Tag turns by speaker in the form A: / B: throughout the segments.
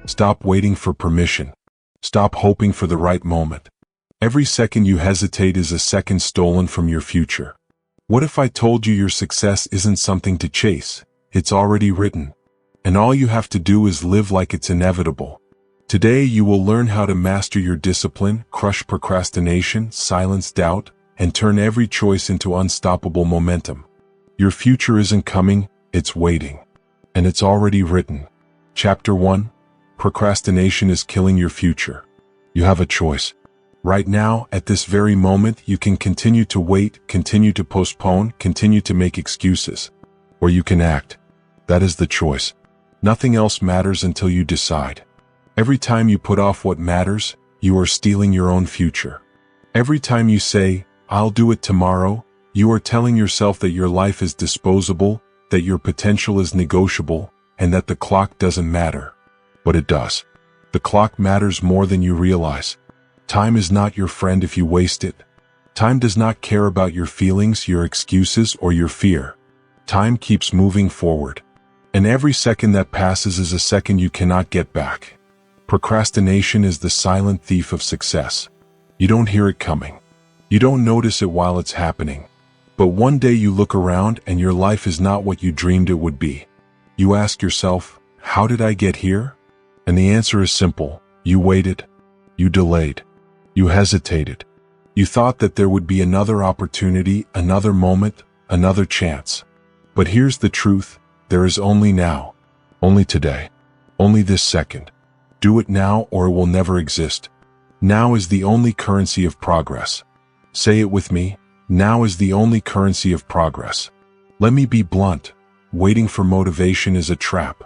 A: Stop waiting for permission. Stop hoping for the right moment. Every second you hesitate is a second stolen from your future. What if I told you your success isn't something to chase? It's already written. And all you have to do is live like it's inevitable. Today you will learn how to master your discipline, crush procrastination, silence doubt, and turn every choice into unstoppable momentum. Your future isn't coming, it's waiting. And it's already written. Chapter 1. Procrastination is killing your future. You have a choice. Right now, at this very moment, you can continue to wait, continue to postpone, continue to make excuses. Or you can act. That is the choice. Nothing else matters until you decide. Every time you put off what matters, you are stealing your own future. Every time you say, "I'll do it tomorrow," you are telling yourself that your life is disposable, that your potential is negotiable, and that the clock doesn't matter. But it does. The clock matters more than you realize. Time is not your friend if you waste it. Time does not care about your feelings, your excuses, or your fear. Time keeps moving forward. And every second that passes is a second you cannot get back. Procrastination is the silent thief of success. You don't hear it coming. You don't notice it while it's happening. But one day you look around and your life is not what you dreamed it would be. You ask yourself, how did I get here? And the answer is simple. You waited. You delayed. You hesitated. You thought that there would be another opportunity, another moment, another chance. But here's the truth. There is only now. Only today. Only this second. Do it now or it will never exist. Now is the only currency of progress. Say it with me. Now is the only currency of progress. Let me be blunt. Waiting for motivation is a trap.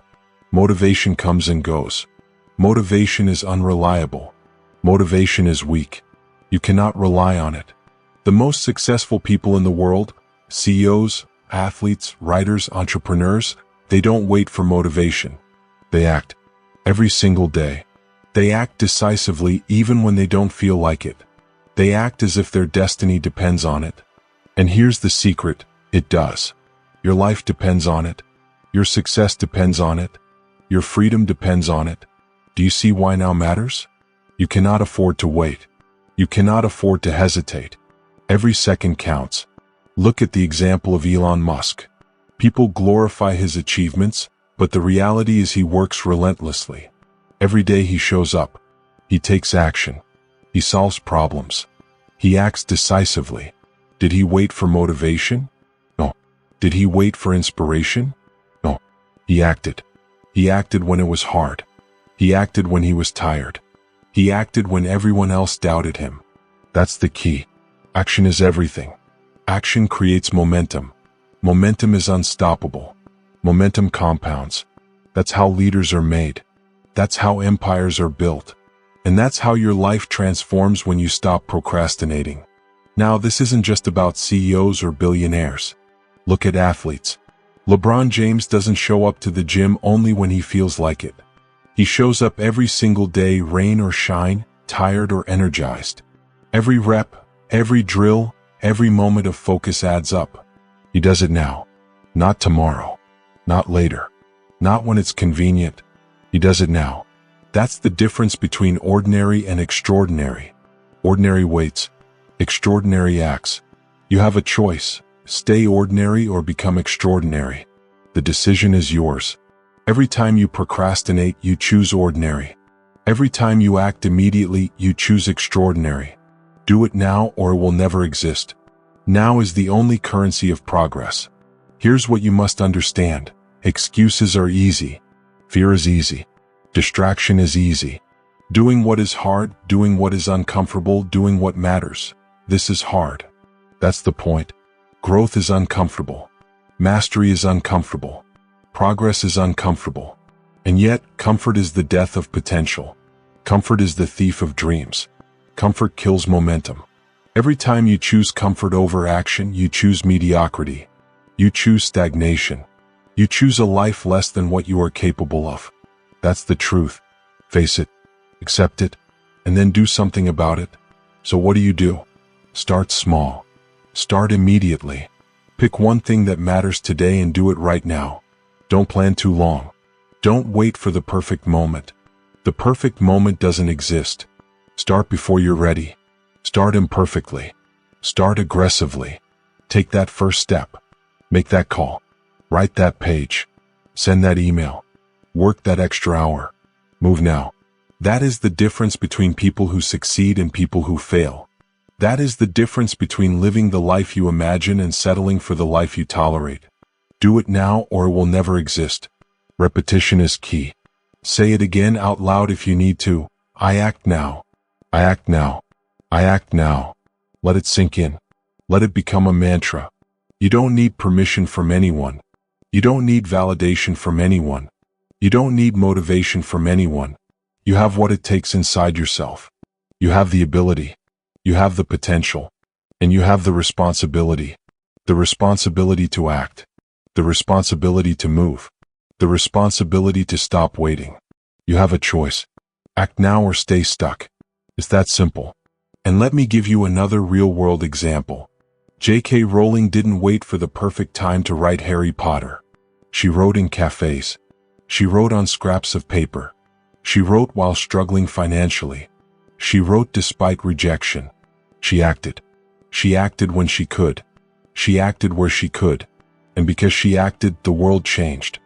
A: Motivation comes and goes. Motivation is unreliable. Motivation is weak. You cannot rely on it. The most successful people in the world, CEOs, athletes, writers, entrepreneurs, they don't wait for motivation. They act. Every single day. They act decisively even when they don't feel like it. They act as if their destiny depends on it. And here's the secret, it does. Your life depends on it. Your success depends on it. Your freedom depends on it. Do you see why now matters? You cannot afford to wait. You cannot afford to hesitate. Every second counts. Look at the example of Elon Musk. People glorify his achievements, but the reality is he works relentlessly. Every day he shows up. He takes action. He solves problems. He acts decisively. Did he wait for motivation? No. Did he wait for inspiration? No. He acted. He acted when it was hard. He acted when he was tired. He acted when everyone else doubted him. That's the key. Action is everything. Action creates momentum. Momentum is unstoppable. Momentum compounds. That's how leaders are made. That's how empires are built. And that's how your life transforms when you stop procrastinating. Now, this isn't just about CEOs or billionaires. Look at athletes. LeBron James doesn't show up to the gym only when he feels like it. He shows up every single day, rain or shine, tired or energized. Every rep, every drill, every moment of focus adds up. He does it now. Not tomorrow. Not later. Not when it's convenient. He does it now. That's the difference between ordinary and extraordinary. Ordinary waits. Extraordinary acts. You have a choice. Stay ordinary or become extraordinary. The decision is yours. Every time you procrastinate, you choose ordinary. Every time you act immediately, you choose extraordinary. Do it now or it will never exist. Now is the only currency of progress. Here's what you must understand. Excuses are easy. Fear is easy. Distraction is easy. Doing what is hard, doing what is uncomfortable, doing what matters. This is hard. That's the point. Growth is uncomfortable. Mastery is uncomfortable. Progress is uncomfortable. And yet, comfort is the death of potential. Comfort is the thief of dreams. Comfort kills momentum. Every time you choose comfort over action, you choose mediocrity. You choose stagnation. You choose a life less than what you are capable of. That's the truth. Face it, accept it, and then do something about it. So what do? Start small. Start immediately. Pick one thing that matters today and do it right now. Don't plan too long. Don't wait for the perfect moment. The perfect moment doesn't exist. Start before you're ready. Start imperfectly. Start aggressively. Take that first step. Make that call. Write that page. Send that email. Work that extra hour. Move now. That is the difference between people who succeed and people who fail. That is the difference between living the life you imagine and settling for the life you tolerate. Do it now or it will never exist. Repetition is key. Say it again out loud if you need to. I act now. I act now. I act now. Let it sink in. Let it become a mantra. You don't need permission from anyone. You don't need validation from anyone. You don't need motivation from anyone. You have what it takes inside yourself. You have the ability. You have the potential. And you have the responsibility. The responsibility to act. The responsibility to move. The responsibility to stop waiting. You have a choice. Act now or stay stuck. It's that simple. And let me give you another real-world example. J.K. Rowling didn't wait for the perfect time to write Harry Potter. She wrote in cafes. She wrote on scraps of paper. She wrote while struggling financially. She wrote despite rejection. She acted. She acted when she could. She acted where she could. And because she acted, the world changed.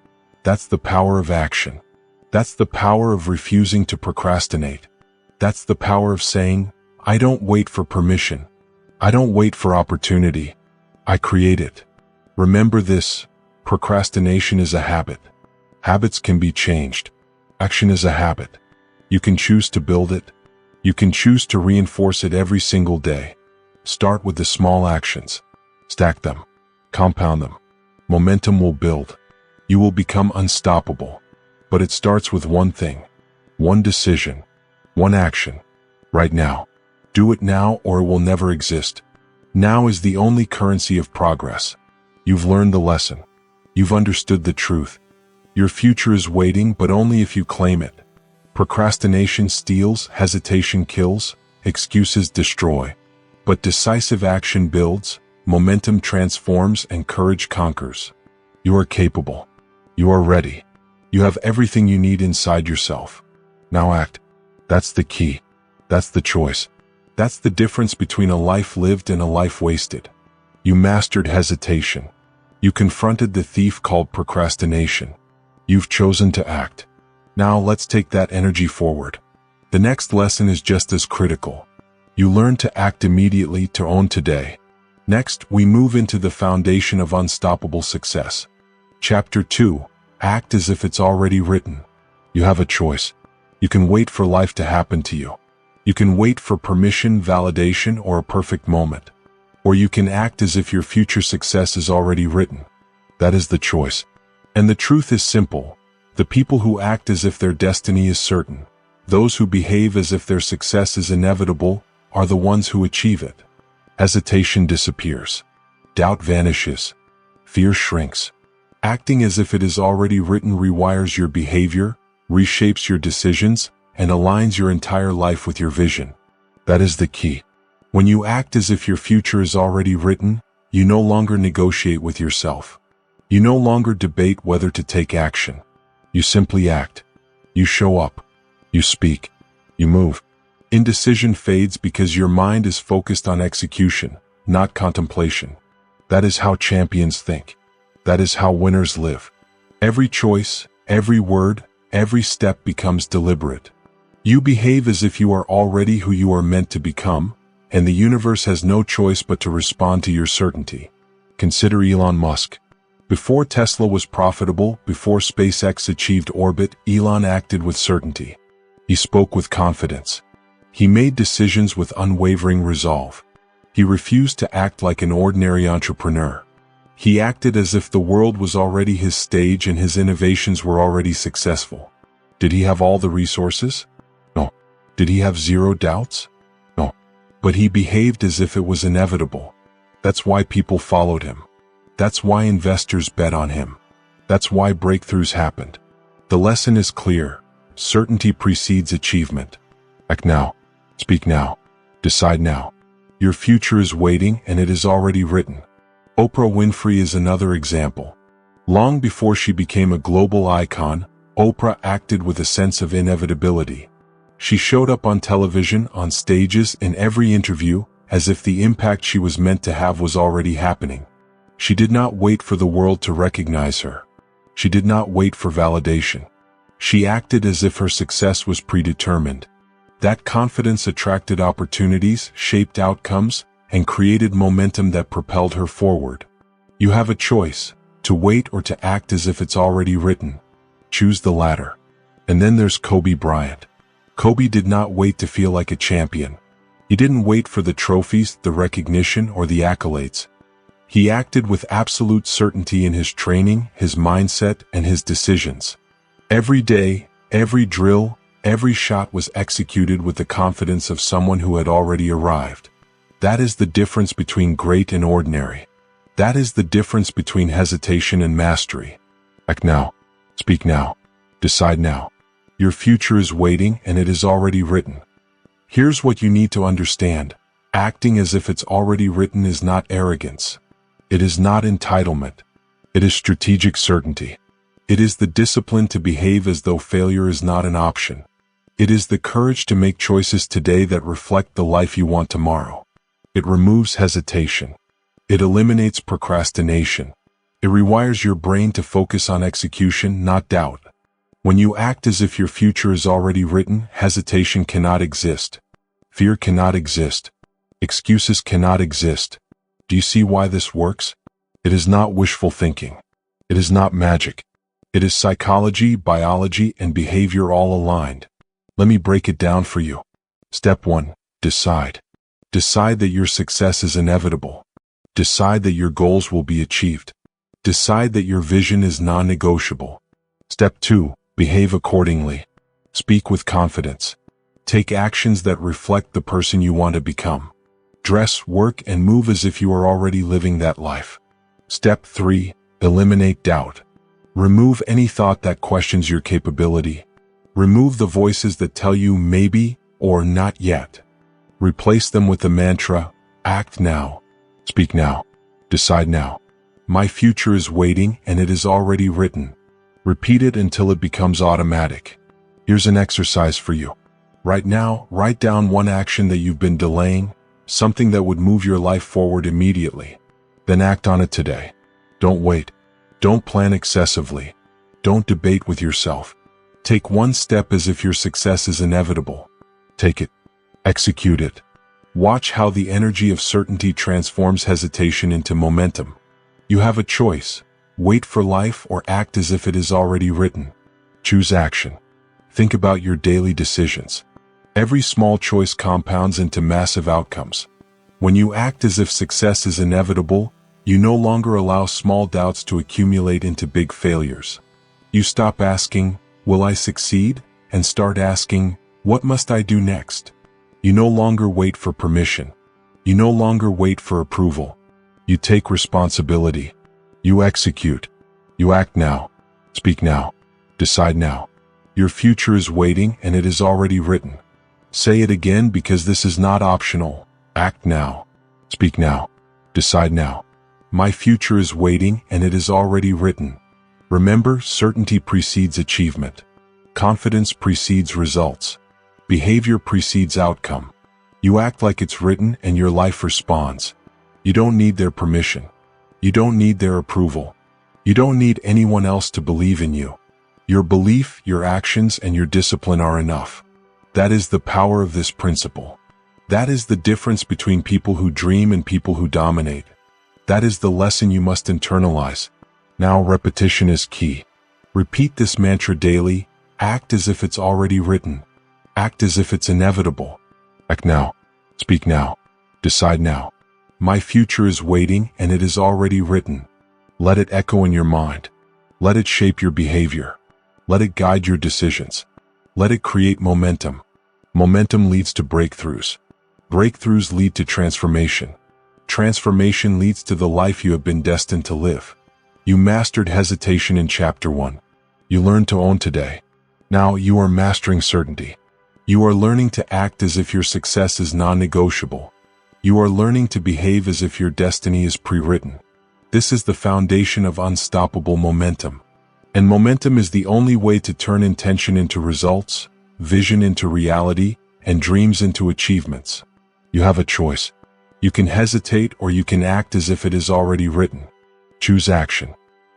A: That's the power of action. That's the power of refusing to procrastinate. That's the power of saying, I don't wait for permission. I don't wait for opportunity. I create it. Remember this, procrastination is a habit. Habits can be changed. Action is a habit. You can choose to build it. You can choose to reinforce it every single day. Start with the small actions. Stack them. Compound them. Momentum will build. You will become unstoppable. But it starts with one thing. One decision. One action. Right now. Do it now or it will never exist. Now is the only currency of progress. You've learned the lesson. You've understood the truth. Your future is waiting, but only if you claim it. Procrastination steals, hesitation kills, excuses destroy. But decisive action builds, momentum transforms, and courage conquers. You are capable. You are ready. You have everything you need inside yourself. Now act. That's the key. That's the choice. That's the difference between a life lived and a life wasted. You mastered hesitation. You confronted the thief called procrastination. You've chosen to act. Now let's take that energy forward. The next lesson is just as critical. You learn to act immediately to own today. Next, we move into the foundation of unstoppable success. Chapter 2. Act as if it's already written. You have a choice. You can wait for life to happen to you. You can wait for permission, validation, or a perfect moment. Or you can act as if your future success is already written. That is the choice. And the truth is simple. The people who act as if their destiny is certain, those who behave as if their success is inevitable, are the ones who achieve it. Hesitation disappears. Doubt vanishes. Fear shrinks. Acting as if it is already written rewires your behavior, reshapes your decisions, and aligns your entire life with your vision. That is the key. When you act as if your future is already written, you no longer negotiate with yourself. You no longer debate whether to take action. You simply act. You show up. You speak. You move. Indecision fades because your mind is focused on execution, not contemplation. That is how champions think. That is how winners live. Every choice, every word, every step becomes deliberate. You behave as if you are already who you are meant to become, and the universe has no choice but to respond to your certainty. Consider Elon Musk. Before Tesla was profitable, before SpaceX achieved orbit, Elon acted with certainty. He spoke with confidence. He made decisions with unwavering resolve. He refused to act like an ordinary entrepreneur. He acted as if the world was already his stage and his innovations were already successful. Did he have all the resources? No. Did he have zero doubts? No. But he behaved as if it was inevitable. That's why people followed him. That's why investors bet on him. That's why breakthroughs happened. The lesson is clear. Certainty precedes achievement. Act now. Speak now. Decide now. Your future is waiting and it is already written. Oprah Winfrey is another example. Long before she became a global icon, Oprah acted with a sense of inevitability. She showed up on television, on stages, in every interview, as if the impact she was meant to have was already happening. She did not wait for the world to recognize her. She did not wait for validation. She acted as if her success was predetermined. That confidence attracted opportunities, shaped outcomes, and created momentum that propelled her forward. You have a choice, to wait or to act as if it's already written. Choose the latter. And then there's Kobe Bryant. Kobe did not wait to feel like a champion. He didn't wait for the trophies, the recognition, or the accolades. He acted with absolute certainty in his training, his mindset, and his decisions. Every day, every drill, every shot was executed with the confidence of someone who had already arrived. That is the difference between great and ordinary. That is the difference between hesitation and mastery. Act now. Speak now. Decide now. Your future is waiting and it is already written. Here's what you need to understand. Acting as if it's already written is not arrogance. It is not entitlement. It is strategic certainty. It is the discipline to behave as though failure is not an option. It is the courage to make choices today that reflect the life you want tomorrow. It removes hesitation. It eliminates procrastination. It rewires your brain to focus on execution, not doubt. When you act as if your future is already written, hesitation cannot exist. Fear cannot exist. Excuses cannot exist. Do you see why this works? It is not wishful thinking. It is not magic. It is psychology, biology, and behavior all aligned. Let me break it down for you. Step 1. Decide. Decide that your success is inevitable. Decide that your goals will be achieved. Decide that your vision is non-negotiable. Step 2. Behave accordingly. Speak with confidence. Take actions that reflect the person you want to become. Dress, work, and move as if you are already living that life. Step 3. Eliminate doubt. Remove any thought that questions your capability. Remove the voices that tell you maybe or not yet. Replace them with the mantra, act now, speak now, decide now. My future is waiting and it is already written. Repeat it until it becomes automatic. Here's an exercise for you. Right now, write down one action that you've been delaying, something that would move your life forward immediately. Then act on it today. Don't wait. Don't plan excessively. Don't debate with yourself. Take one step as if your success is inevitable. Take it. Execute it. Watch how the energy of certainty transforms hesitation into momentum. You have a choice. Wait for life or act as if it is already written. Choose action. Think about your daily decisions. Every small choice compounds into massive outcomes. When you act as if success is inevitable, you no longer allow small doubts to accumulate into big failures. You stop asking, will I succeed? And start asking, what must I do next? You no longer wait for permission. You no longer wait for approval. You take responsibility. You execute. You act now. Speak now. Decide now. Your future is waiting and it is already written. Say it again because this is not optional. Act now. Speak now. Decide now. My future is waiting and it is already written. Remember, certainty precedes achievement. Confidence precedes results. Behavior precedes outcome. You act like it's written and your life responds. You don't need their permission. You don't need their approval. You don't need anyone else to believe in you. Your belief, your actions, and your discipline are enough. That is the power of this principle. That is the difference between people who dream and people who dominate. That is the lesson you must internalize. Now, repetition is key. Repeat this mantra daily. Act as if it's already written. Act as if it's inevitable. Act now. Speak now. Decide now. My future is waiting and it is already written. Let it echo in your mind. Let it shape your behavior. Let it guide your decisions. Let it create momentum. Momentum leads to breakthroughs. Breakthroughs lead to transformation. Transformation leads to the life you have been destined to live. You mastered hesitation in Chapter 1. You learned to own today. Now you are mastering certainty. You are learning to act as if your success is non-negotiable. You are learning to behave as if your destiny is pre-written. This is the foundation of unstoppable momentum. And momentum is the only way to turn intention into results, vision into reality, and dreams into achievements. You have a choice. You can hesitate or you can act as if it is already written. Choose action.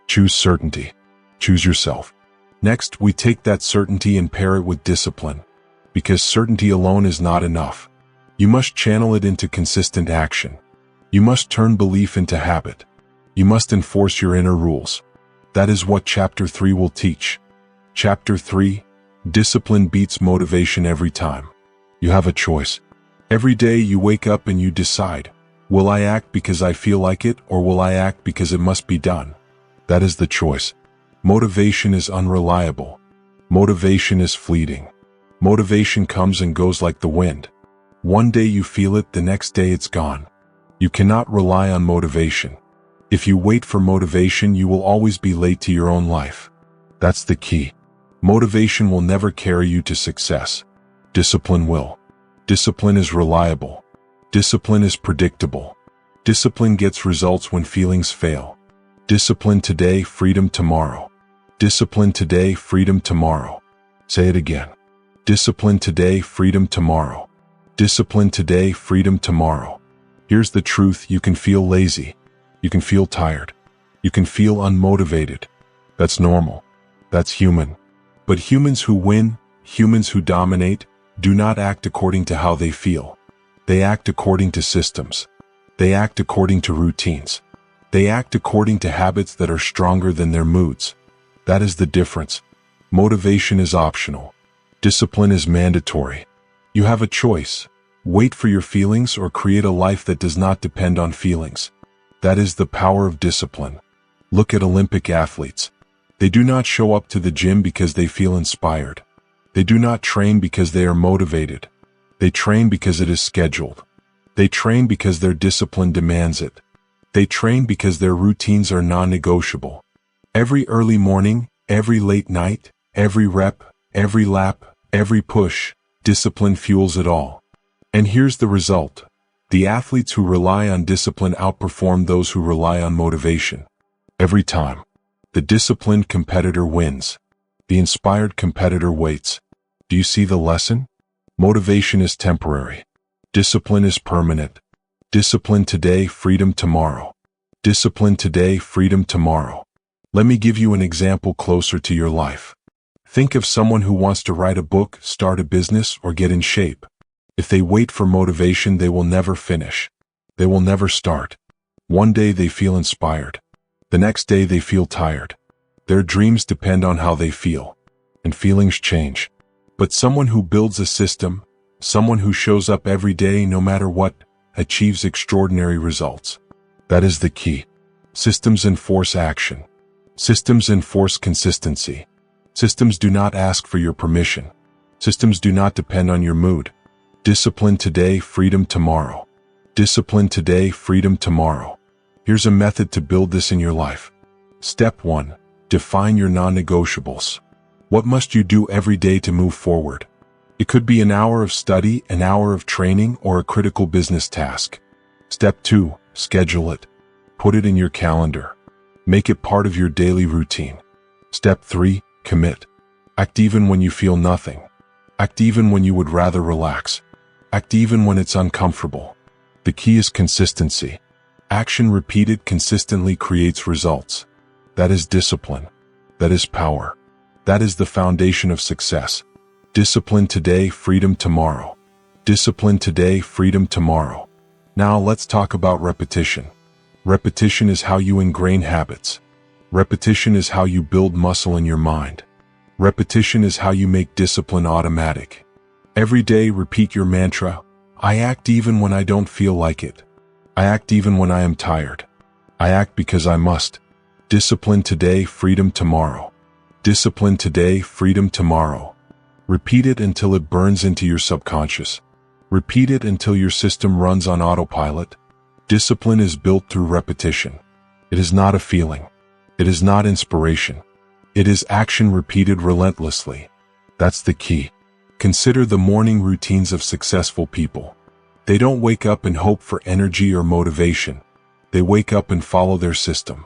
A: Choose certainty. Choose yourself. Next, we take that certainty and pair it with discipline. Because certainty alone is not enough. You must channel it into consistent action. You must turn belief into habit. You must enforce your inner rules. That is what Chapter 3 will teach. Chapter 3, Discipline beats motivation every time. You have a choice. Every day you wake up and you decide, will I act because I feel like it or will I act because it must be done? That is the choice. Motivation is unreliable. Motivation is fleeting. Motivation comes and goes like the wind. One day you feel it, the next day it's gone. You cannot rely on motivation. If you wait for motivation, you will always be late to your own life. That's the key. Motivation will never carry you to success. Discipline will. Discipline is reliable. Discipline is predictable. Discipline gets results when feelings fail. Discipline today, freedom tomorrow. Discipline today, freedom tomorrow. Say it again. Discipline today, freedom tomorrow. Discipline today, freedom tomorrow. Here's the truth: you can feel lazy. You can feel tired. You can feel unmotivated. That's normal. That's human. But humans who win, humans who dominate, do not act according to how they feel. They act according to systems. They act according to routines. They act according to habits that are stronger than their moods. That is the difference. Motivation is optional. Discipline is mandatory. You have a choice. Wait for your feelings or create a life that does not depend on feelings. That is the power of discipline. Look at Olympic athletes. They do not show up to the gym because they feel inspired. They do not train because they are motivated. They train because it is scheduled. They train because their discipline demands it. They train because their routines are non-negotiable. Every early morning, every late night, every rep, every lap, every push, discipline fuels it all. And here's the result. The athletes who rely on discipline outperform those who rely on motivation. Every time. The disciplined competitor wins. The inspired competitor waits. Do you see the lesson? Motivation is temporary. Discipline is permanent. Discipline today, freedom tomorrow. Discipline today, freedom tomorrow. Let me give you an example closer to your life. Think of someone who wants to write a book, start a business, or get in shape. If they wait for motivation, they will never finish. They will never start. One day they feel inspired. The next day they feel tired. Their dreams depend on how they feel. And feelings change. But someone who builds a system, someone who shows up every day no matter what, achieves extraordinary results. That is the key. Systems enforce action. Systems enforce consistency. Systems do not ask for your permission. Systems do not depend on your mood. Discipline today, freedom tomorrow. Discipline today, freedom tomorrow. Here's a method to build this in your life. Step 1. Define your non-negotiables. What must you do every day to move forward? It could be an hour of study, an hour of training, or a critical business task. Step 2. Schedule it. Put it in your calendar. Make it part of your daily routine. Step 3. Commit. Act even when you feel nothing. Act even when you would rather relax. Act even when it's uncomfortable. The key is consistency. Action repeated consistently creates results. That is discipline. That is power. That is the foundation of success. Discipline today, freedom tomorrow. Discipline today, freedom tomorrow. Now let's talk about repetition. Repetition is how you ingrain habits. Repetition is how you build muscle in your mind. Repetition is how you make discipline automatic. Every day repeat your mantra, I act even when I don't feel like it. I act even when I am tired. I act because I must. Discipline today, freedom tomorrow. Discipline today, freedom tomorrow. Repeat it until it burns into your subconscious. Repeat it until your system runs on autopilot. Discipline is built through repetition. It is not a feeling. It is not inspiration. It is action repeated relentlessly. That's the key. Consider the morning routines of successful people. They don't wake up and hope for energy or motivation. They wake up and follow their system.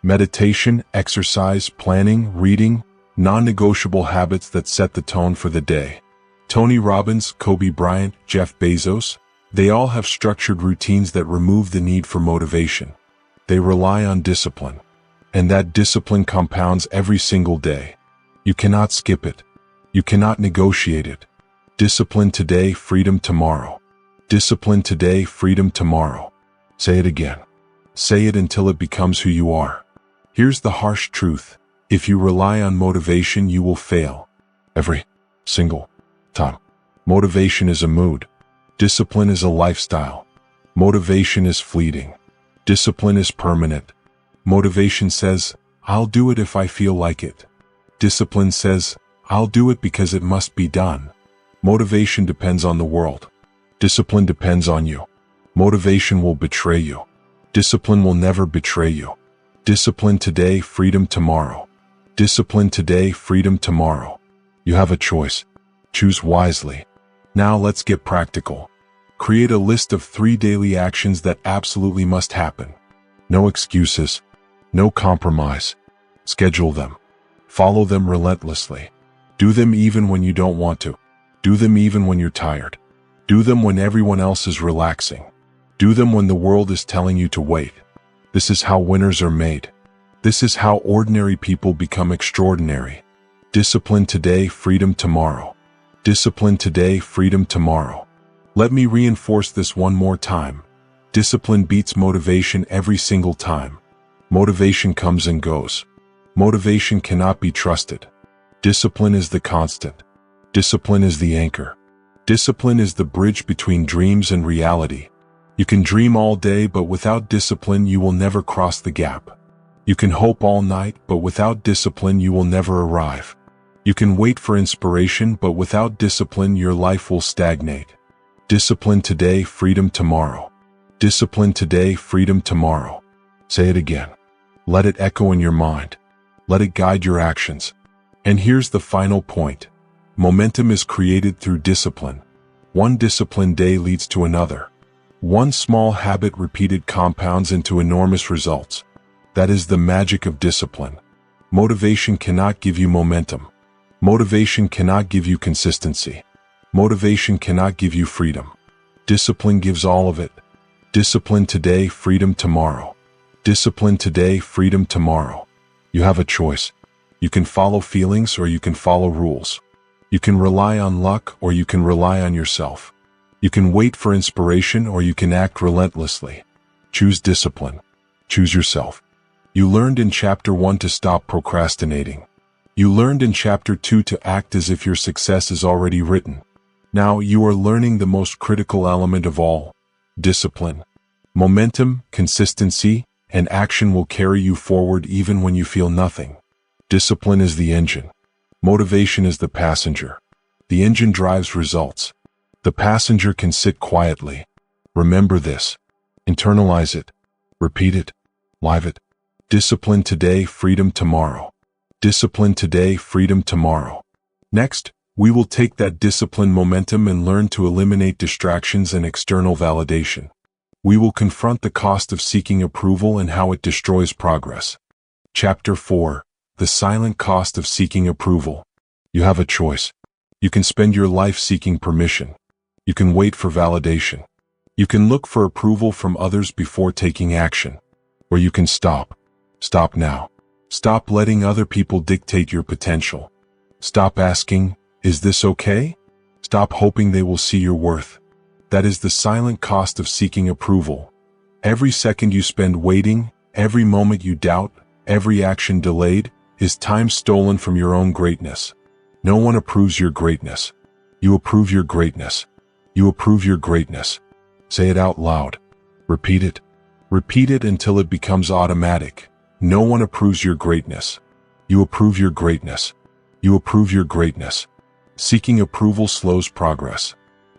A: Meditation, exercise, planning, reading, non-negotiable habits that set the tone for the day. Tony Robbins, Kobe Bryant, Jeff Bezos, they all have structured routines that remove the need for motivation. They rely on discipline. And that discipline compounds every single day. You cannot skip it. You cannot negotiate it. Discipline today, freedom tomorrow. Discipline today, freedom tomorrow. Say it again. Say it until it becomes who you are. Here's the harsh truth. If you rely on motivation, you will fail. Every single time. Motivation is a mood. Discipline is a lifestyle. Motivation is fleeting. Discipline is permanent. Motivation says, I'll do it if I feel like it. Discipline says, I'll do it because it must be done. Motivation depends on the world. Discipline depends on you. Motivation will betray you. Discipline will never betray you. Discipline today, freedom tomorrow. Discipline today, freedom tomorrow. You have a choice. Choose wisely. Now let's get practical. Create a list of 3 daily actions that absolutely must happen. No excuses. No compromise. Schedule them. Follow them relentlessly. Do them even when you don't want to. Do them even when you're tired. Do them when everyone else is relaxing. Do them when the world is telling you to wait. This is how winners are made. This is how ordinary people become extraordinary. Discipline today, freedom tomorrow. Discipline today, freedom tomorrow. Let me reinforce this one more time. Discipline beats motivation every single time. Motivation comes and goes. Motivation cannot be trusted. Discipline is the constant. Discipline is the anchor. Discipline is the bridge between dreams and reality. You can dream all day, but without discipline, you will never cross the gap. You can hope all night, but without discipline, you will never arrive. You can wait for inspiration, but without discipline, your life will stagnate. Discipline today, freedom tomorrow. Discipline today, freedom tomorrow. Say it again. Let it echo in your mind. Let it guide your actions. And here's the final point. Momentum is created through discipline. One disciplined day leads to another. One small habit repeated compounds into enormous results. That is the magic of discipline. Motivation cannot give you momentum. Motivation cannot give you consistency. Motivation cannot give you freedom. Discipline gives all of it. Discipline today, freedom tomorrow. Discipline today, freedom tomorrow. You have a choice. You can follow feelings or you can follow rules. You can rely on luck or you can rely on yourself. You can wait for inspiration or you can act relentlessly. Choose discipline. Choose yourself. You learned in Chapter 1 to stop procrastinating. You learned in Chapter 2 to act as if your success is already written. Now you are learning the most critical element of all. Discipline. Momentum, consistency, and action will carry you forward even when you feel nothing. Discipline is the engine. Motivation is the passenger. The engine drives results. The passenger can sit quietly. Remember this. Internalize it. Repeat it. Live it. Discipline today, freedom tomorrow. Discipline today, freedom tomorrow. Next, we will take that discipline momentum and learn to eliminate distractions and external validation. We will confront the cost of seeking approval and how it destroys progress. Chapter 4. The silent cost of seeking approval. You have a choice. You can spend your life seeking permission. You can wait for validation. You can look for approval from others before taking action. Or you can stop. Stop now. Stop letting other people dictate your potential. Stop asking, is this okay? Stop hoping they will see your worth. That is the silent cost of seeking approval. Every second you spend waiting, every moment you doubt, every action delayed, is time stolen from your own greatness. No one approves your greatness. You approve your greatness. You approve your greatness. Say it out loud. Repeat it. Repeat it until it becomes automatic. No one approves your greatness. You approve your greatness. You approve your greatness. Seeking approval slows progress.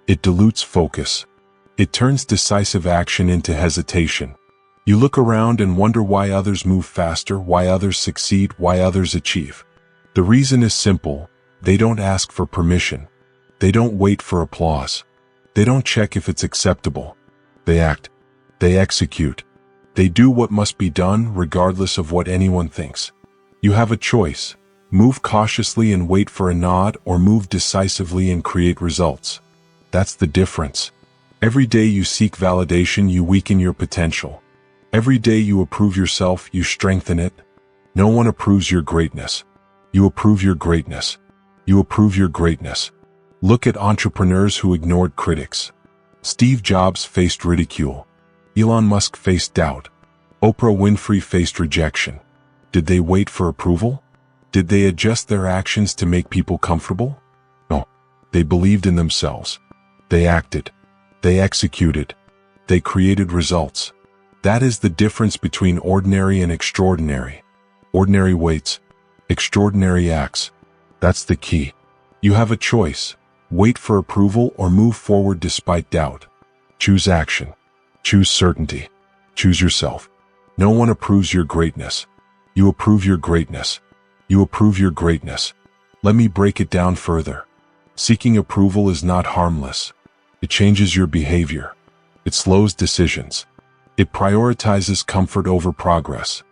A: It dilutes focus. It turns decisive action into hesitation. You look around and wonder why others move faster, why others succeed, why others achieve. The reason is simple. They don't ask for permission. They don't wait for applause. They don't check if it's acceptable. They act. They execute. They do what must be done regardless of what anyone thinks. You have a choice. Move cautiously and wait for a nod, or move decisively and create results. That's the difference. Every day you seek validation, you weaken your potential. Every day you approve yourself, you strengthen it. No one approves your greatness. You approve your greatness. You approve your greatness. Look at entrepreneurs who ignored critics. Steve Jobs faced ridicule. Elon Musk faced doubt. Oprah Winfrey faced rejection. Did they wait for approval? Did they adjust their actions to make people comfortable? No. They believed in themselves. They acted. They executed. They created results. That is the difference between ordinary and extraordinary. Ordinary waits. Extraordinary acts. That's the key. You have a choice. Wait for approval or move forward despite doubt. Choose action. Choose certainty. Choose yourself. No one approves your greatness. You approve your greatness. You approve your greatness. Let me break it down further. Seeking approval is not harmless. It changes your behavior. It slows decisions. It prioritizes comfort over progress.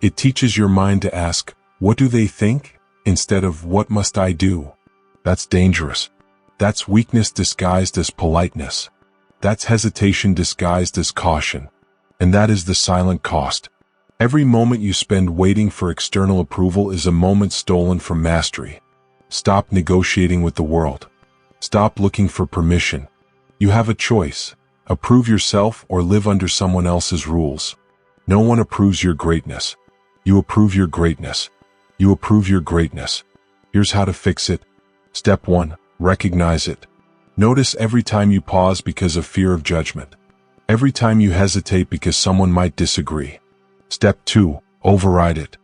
A: It teaches your mind to ask, "What do they think?" instead of "What must I do?" That's dangerous. That's weakness disguised as politeness. That's hesitation disguised as caution. And that is the silent cost. Every moment you spend waiting for external approval is a moment stolen from mastery. Stop negotiating with the world. Stop looking for permission. You have a choice. Approve yourself or live under someone else's rules. No one approves your greatness. You approve your greatness. You approve your greatness. Here's how to fix it. Step 1. Recognize it. Notice every time you pause because of fear of judgment. Every time you hesitate because someone might disagree. Step 2. Override it.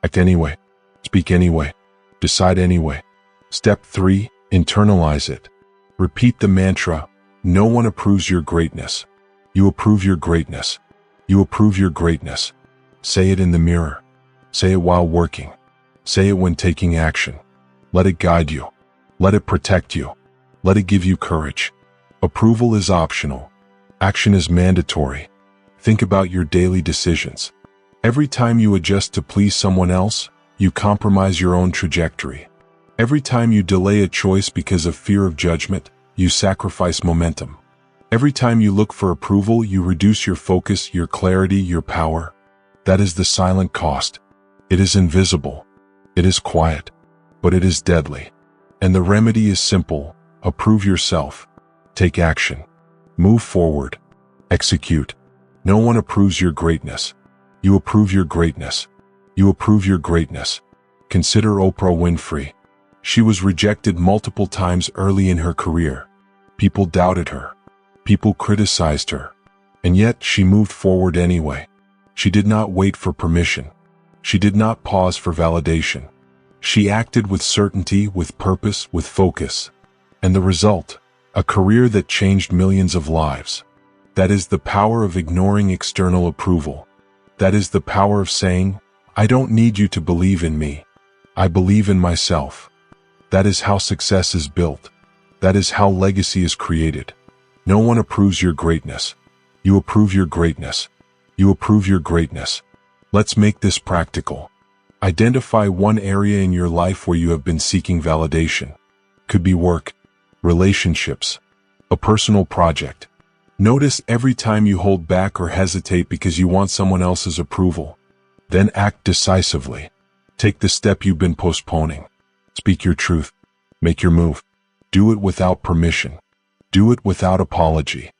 A: Act anyway. Speak anyway. Decide anyway. Step 3. Internalize it. Repeat the mantra, "No one approves your greatness." You approve your greatness. You approve your greatness. Say it in the mirror. Say it while working. Say it when taking action. Let it guide you. Let it protect you. Let it give you courage. Approval is optional. Action is mandatory. Think about your daily decisions. Every time you adjust to please someone else, you compromise your own trajectory. Every time you delay a choice because of fear of judgment, you sacrifice momentum. Every time you look for approval, you reduce your focus, your clarity, your power. That is the silent cost. It is invisible. It is quiet. But it is deadly. And the remedy is simple. Approve yourself. Take action. Move forward. Execute. No one approves your greatness. You approve your greatness. You approve your greatness. Consider Oprah Winfrey. She was rejected multiple times early in her career. People doubted her. People criticized her. And yet she moved forward anyway. She did not wait for permission. She did not pause for validation. She acted with certainty, with purpose, with focus. And the result? A career that changed millions of lives. That is the power of ignoring external approval. That is the power of saying, "I don't need you to believe in me. I believe in myself." That is how success is built. That is how legacy is created. No one approves your greatness. You approve your greatness. You approve your greatness. Let's make this practical. Identify one area in your life where you have been seeking validation. Could be work, relationships, a personal project. Notice every time you hold back or hesitate because you want someone else's approval. Then act decisively. Take the step you've been postponing. Speak your truth. Make your move. Do it without permission. Do it without apology.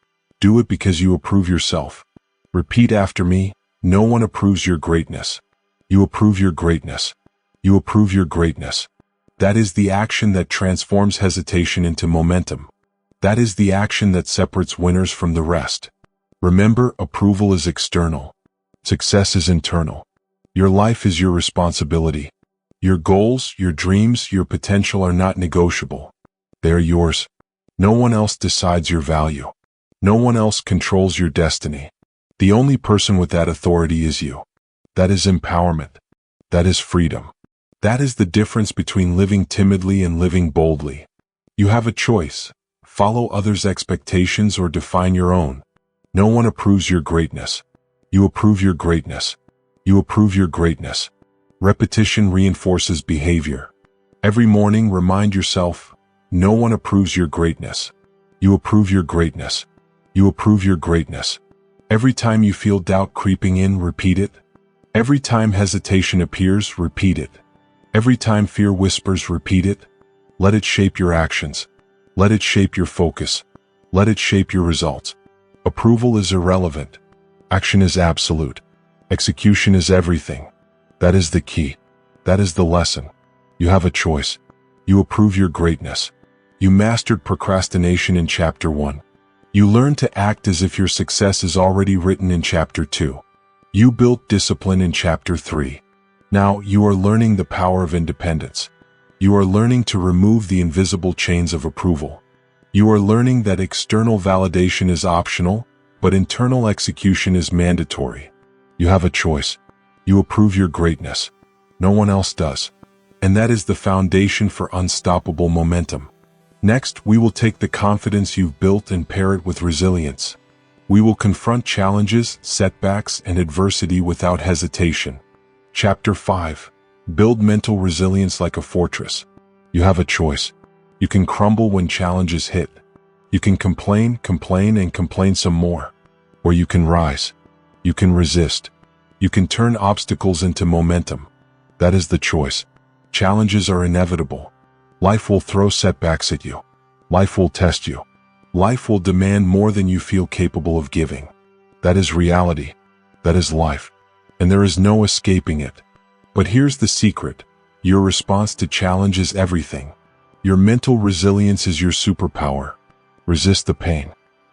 A: Do it because you approve yourself. Repeat after me. No one approves your greatness. You approve your greatness. You approve your greatness. That is the action that transforms hesitation into momentum. That is the action that separates winners from the rest. Remember, approval is external. Success is internal. Your life is your responsibility. Your goals, your dreams, your potential are not negotiable. They are yours. No one else decides your value. No one else controls your destiny. The only person with that authority is you. That is empowerment. That is freedom. That is the difference between living timidly and living boldly. You have a choice. Follow others' expectations or define your own. No one approves your greatness. You approve your greatness. You approve your greatness. Repetition reinforces behavior. Every morning remind yourself, no one approves your greatness. You approve your greatness. You approve your greatness. Every time you feel doubt creeping in, repeat it. Every time hesitation appears, repeat it. Every time fear whispers, repeat it. Let it shape your actions. Let it shape your focus. Let it shape your results. Approval is irrelevant. Action is absolute. Execution is everything. That is the key. That is the lesson. You have a choice. You approve your greatness. You mastered procrastination in Chapter 1. You learned to act as if your success is already written in Chapter 2. You built discipline in Chapter 3. Now you are learning the power of independence. You are learning to remove the invisible chains of approval. You are learning that external validation is optional, but internal execution is mandatory. You have a choice. You approve your greatness. No one else does. And that is the foundation for unstoppable momentum. Next, we will take the confidence you've built and pair it with resilience. We will confront challenges, setbacks, and adversity without hesitation. Chapter 5. Build mental resilience like a fortress. You have a choice. You can crumble when challenges hit. You can complain, and complain some more. Or you can rise. You can resist. You can turn obstacles into momentum. That is the choice. Challenges are inevitable. Life will throw setbacks at you. Life will test you. Life will demand more than you feel capable of giving. That is reality. That is life. And there is no escaping it. But here's the secret. Your response to challenge is everything. Your mental resilience is your superpower. Resist the pain.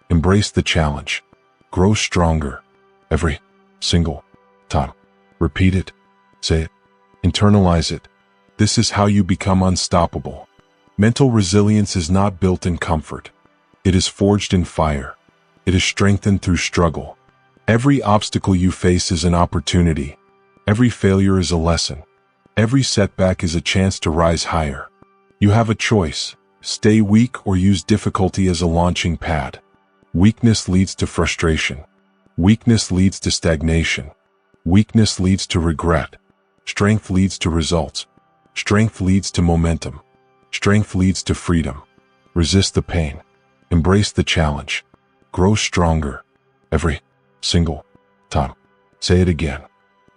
A: Embrace the challenge. Grow stronger. Every single time. Repeat it. Say it. Internalize it. This is how you become unstoppable. Mental resilience is not built in comfort. It is forged in fire. It is strengthened through struggle. Every obstacle you face is an opportunity. Every failure is a lesson. Every setback is a chance to rise higher. You have a choice. Stay weak or use difficulty as a launching pad. Weakness leads to frustration. Weakness leads to stagnation. Weakness leads to regret. Strength leads to results. Strength leads to momentum. Strength leads to freedom. Resist the pain. Embrace the challenge. Grow stronger. Every single time. Say it again.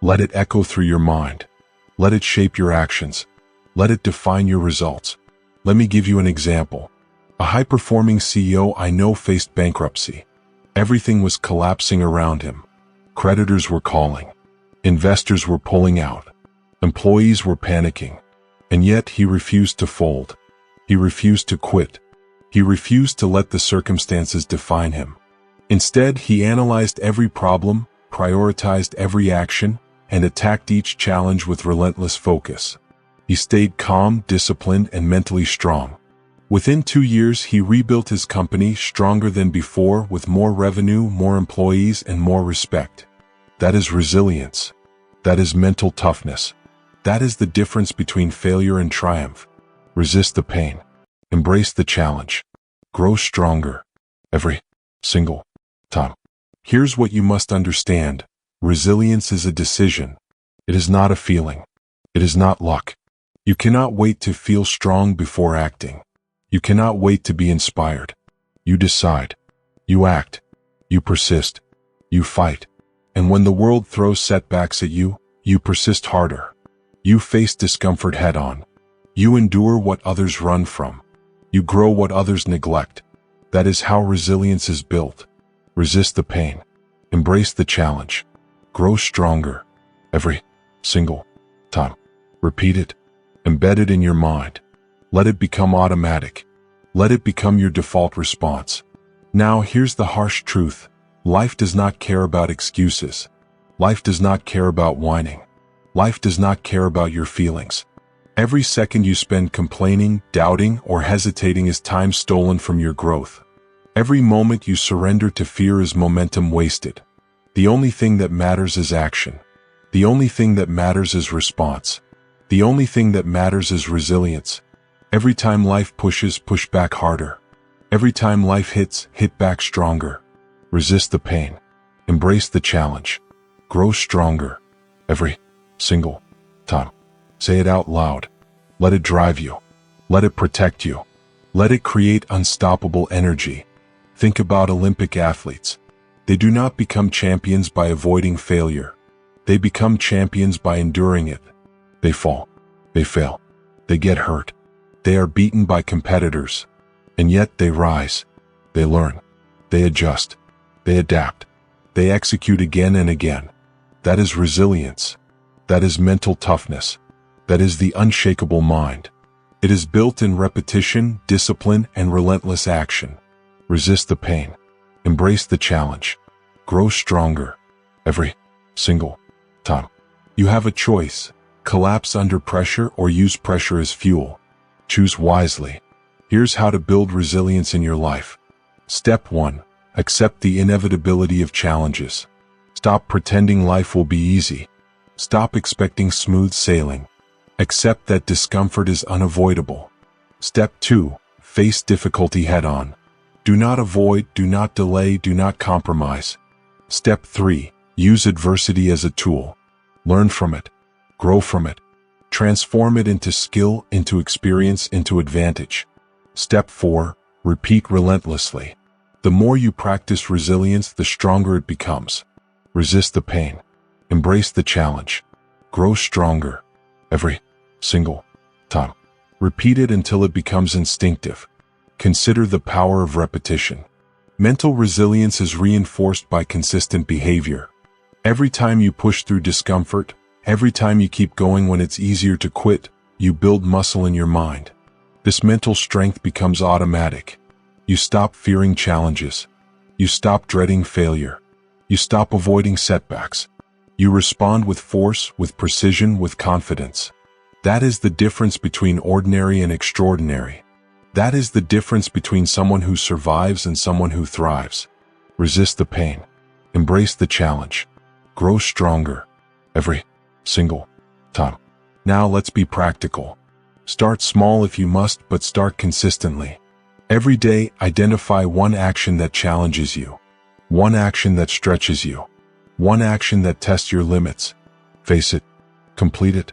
A: Let it echo through your mind. Let it shape your actions. Let it define your results. Let me give you an example. A high-performing CEO I know faced bankruptcy. Everything was collapsing around him. Creditors were calling. Investors were pulling out. Employees were panicking. And yet he refused to fold. He refused to quit. He refused to let the circumstances define him. Instead, he analyzed every problem, prioritized every action, and attacked each challenge with relentless focus. He stayed calm, disciplined, and mentally strong. Within 2 years, he rebuilt his company stronger than before with more revenue, more employees, and more respect. That is resilience. That is mental toughness. That is the difference between failure and triumph. Resist the pain. Embrace the challenge. Grow stronger. Every single time. Here's what you must understand. Resilience is a decision. It is not a feeling. It is not luck. You cannot wait to feel strong before acting. You cannot wait to be inspired. You decide. You act. You persist. You fight. And when the world throws setbacks at you, you persist harder. You face discomfort head-on. You endure what others run from. You grow what others neglect. That is how resilience is built. Resist the pain. Embrace the challenge. Grow stronger. Every single time. Repeat it. Embed it in your mind. Let it become automatic. Let it become your default response. Now here's the harsh truth. Life does not care about excuses. Life does not care about whining. Life does not care about your feelings. Every second you spend complaining, doubting, or hesitating is time stolen from your growth. Every moment you surrender to fear is momentum wasted. The only thing that matters is action. The only thing that matters is response. The only thing that matters is resilience. Every time life pushes, push back harder. Every time life hits, hit back stronger. Resist the pain. Embrace the challenge. grow stronger every single time. Say it out loud. Let it drive you. Let it protect you. Let it create unstoppable energy. Think about Olympic athletes. They do not become champions by avoiding failure. They become champions by enduring it. They fall. They fail. They get hurt. They are beaten by competitors. And yet they rise. They learn. They adjust. They adapt. They execute again and again. That is resilience. That is mental toughness. That is the unshakable mind. It is built in repetition, discipline, and relentless action. Resist the pain. Embrace the challenge. Grow stronger every single time. You have a choice. Collapse under pressure or use pressure as fuel. Choose wisely. Here's how to build resilience in your life. Step 1. Accept the inevitability of challenges. Stop pretending life will be easy. Stop expecting smooth sailing. Accept that discomfort is unavoidable. Step 2. Face difficulty head-on. Do not avoid, do not delay, do not compromise. Step 3. Use adversity as a tool. Learn from it. Grow from it. Transform it into skill, into experience, into advantage. Step 4. Repeat relentlessly. The more you practice resilience, the stronger it becomes. Resist the pain. Embrace the challenge. Grow stronger every single time. Repeat it until it becomes instinctive. Consider the power of repetition. Mental resilience is reinforced by consistent behavior. Every time you push through discomfort, every time you keep going when it's easier to quit, you build muscle in your mind. This mental strength becomes automatic. You stop fearing challenges. You stop dreading failure. You stop avoiding setbacks. You respond with force, with precision, with confidence. That is the difference between ordinary and extraordinary. That is the difference between someone who survives and someone who thrives. Resist the pain. Embrace the challenge. Grow stronger every single time. Now let's be practical. Start small if you must, but start consistently. Every day, identify one action that challenges you. One action that stretches you. One action that tests your limits. Face it. Complete it.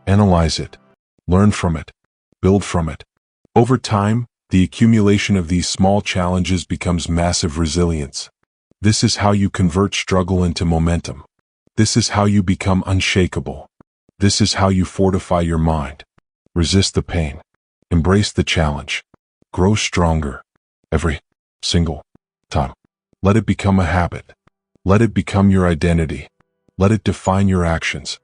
A: Analyze it. Learn from it. Build from it. Over time, the accumulation of these small challenges becomes massive resilience. This is how you convert struggle into momentum. This is how you become unshakable. This is how you fortify your mind. Resist the pain. Embrace the challenge. Grow stronger every single time. Let it become a habit. Let it become your identity. Let it define your actions.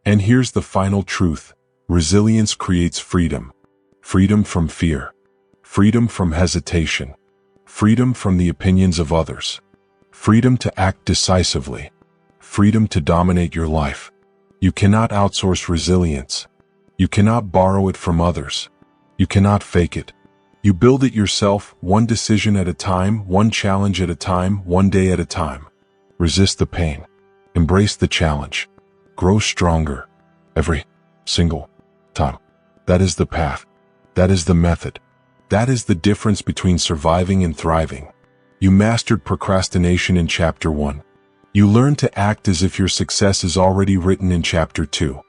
A: And here's the final truth. Resilience creates freedom. Freedom from fear. Freedom from hesitation. Freedom from the opinions of others. Freedom to act decisively. Freedom to dominate your life. You cannot outsource resilience. You cannot borrow it from others. You cannot fake it. You build it yourself, one decision at a time, one challenge at a time, one day at a time. Resist the pain. Embrace the challenge. Grow stronger every single time. That is the path. That is the method. That is the difference between surviving and thriving. You mastered procrastination in Chapter 1. You learned to act as if your success is already written in Chapter 2.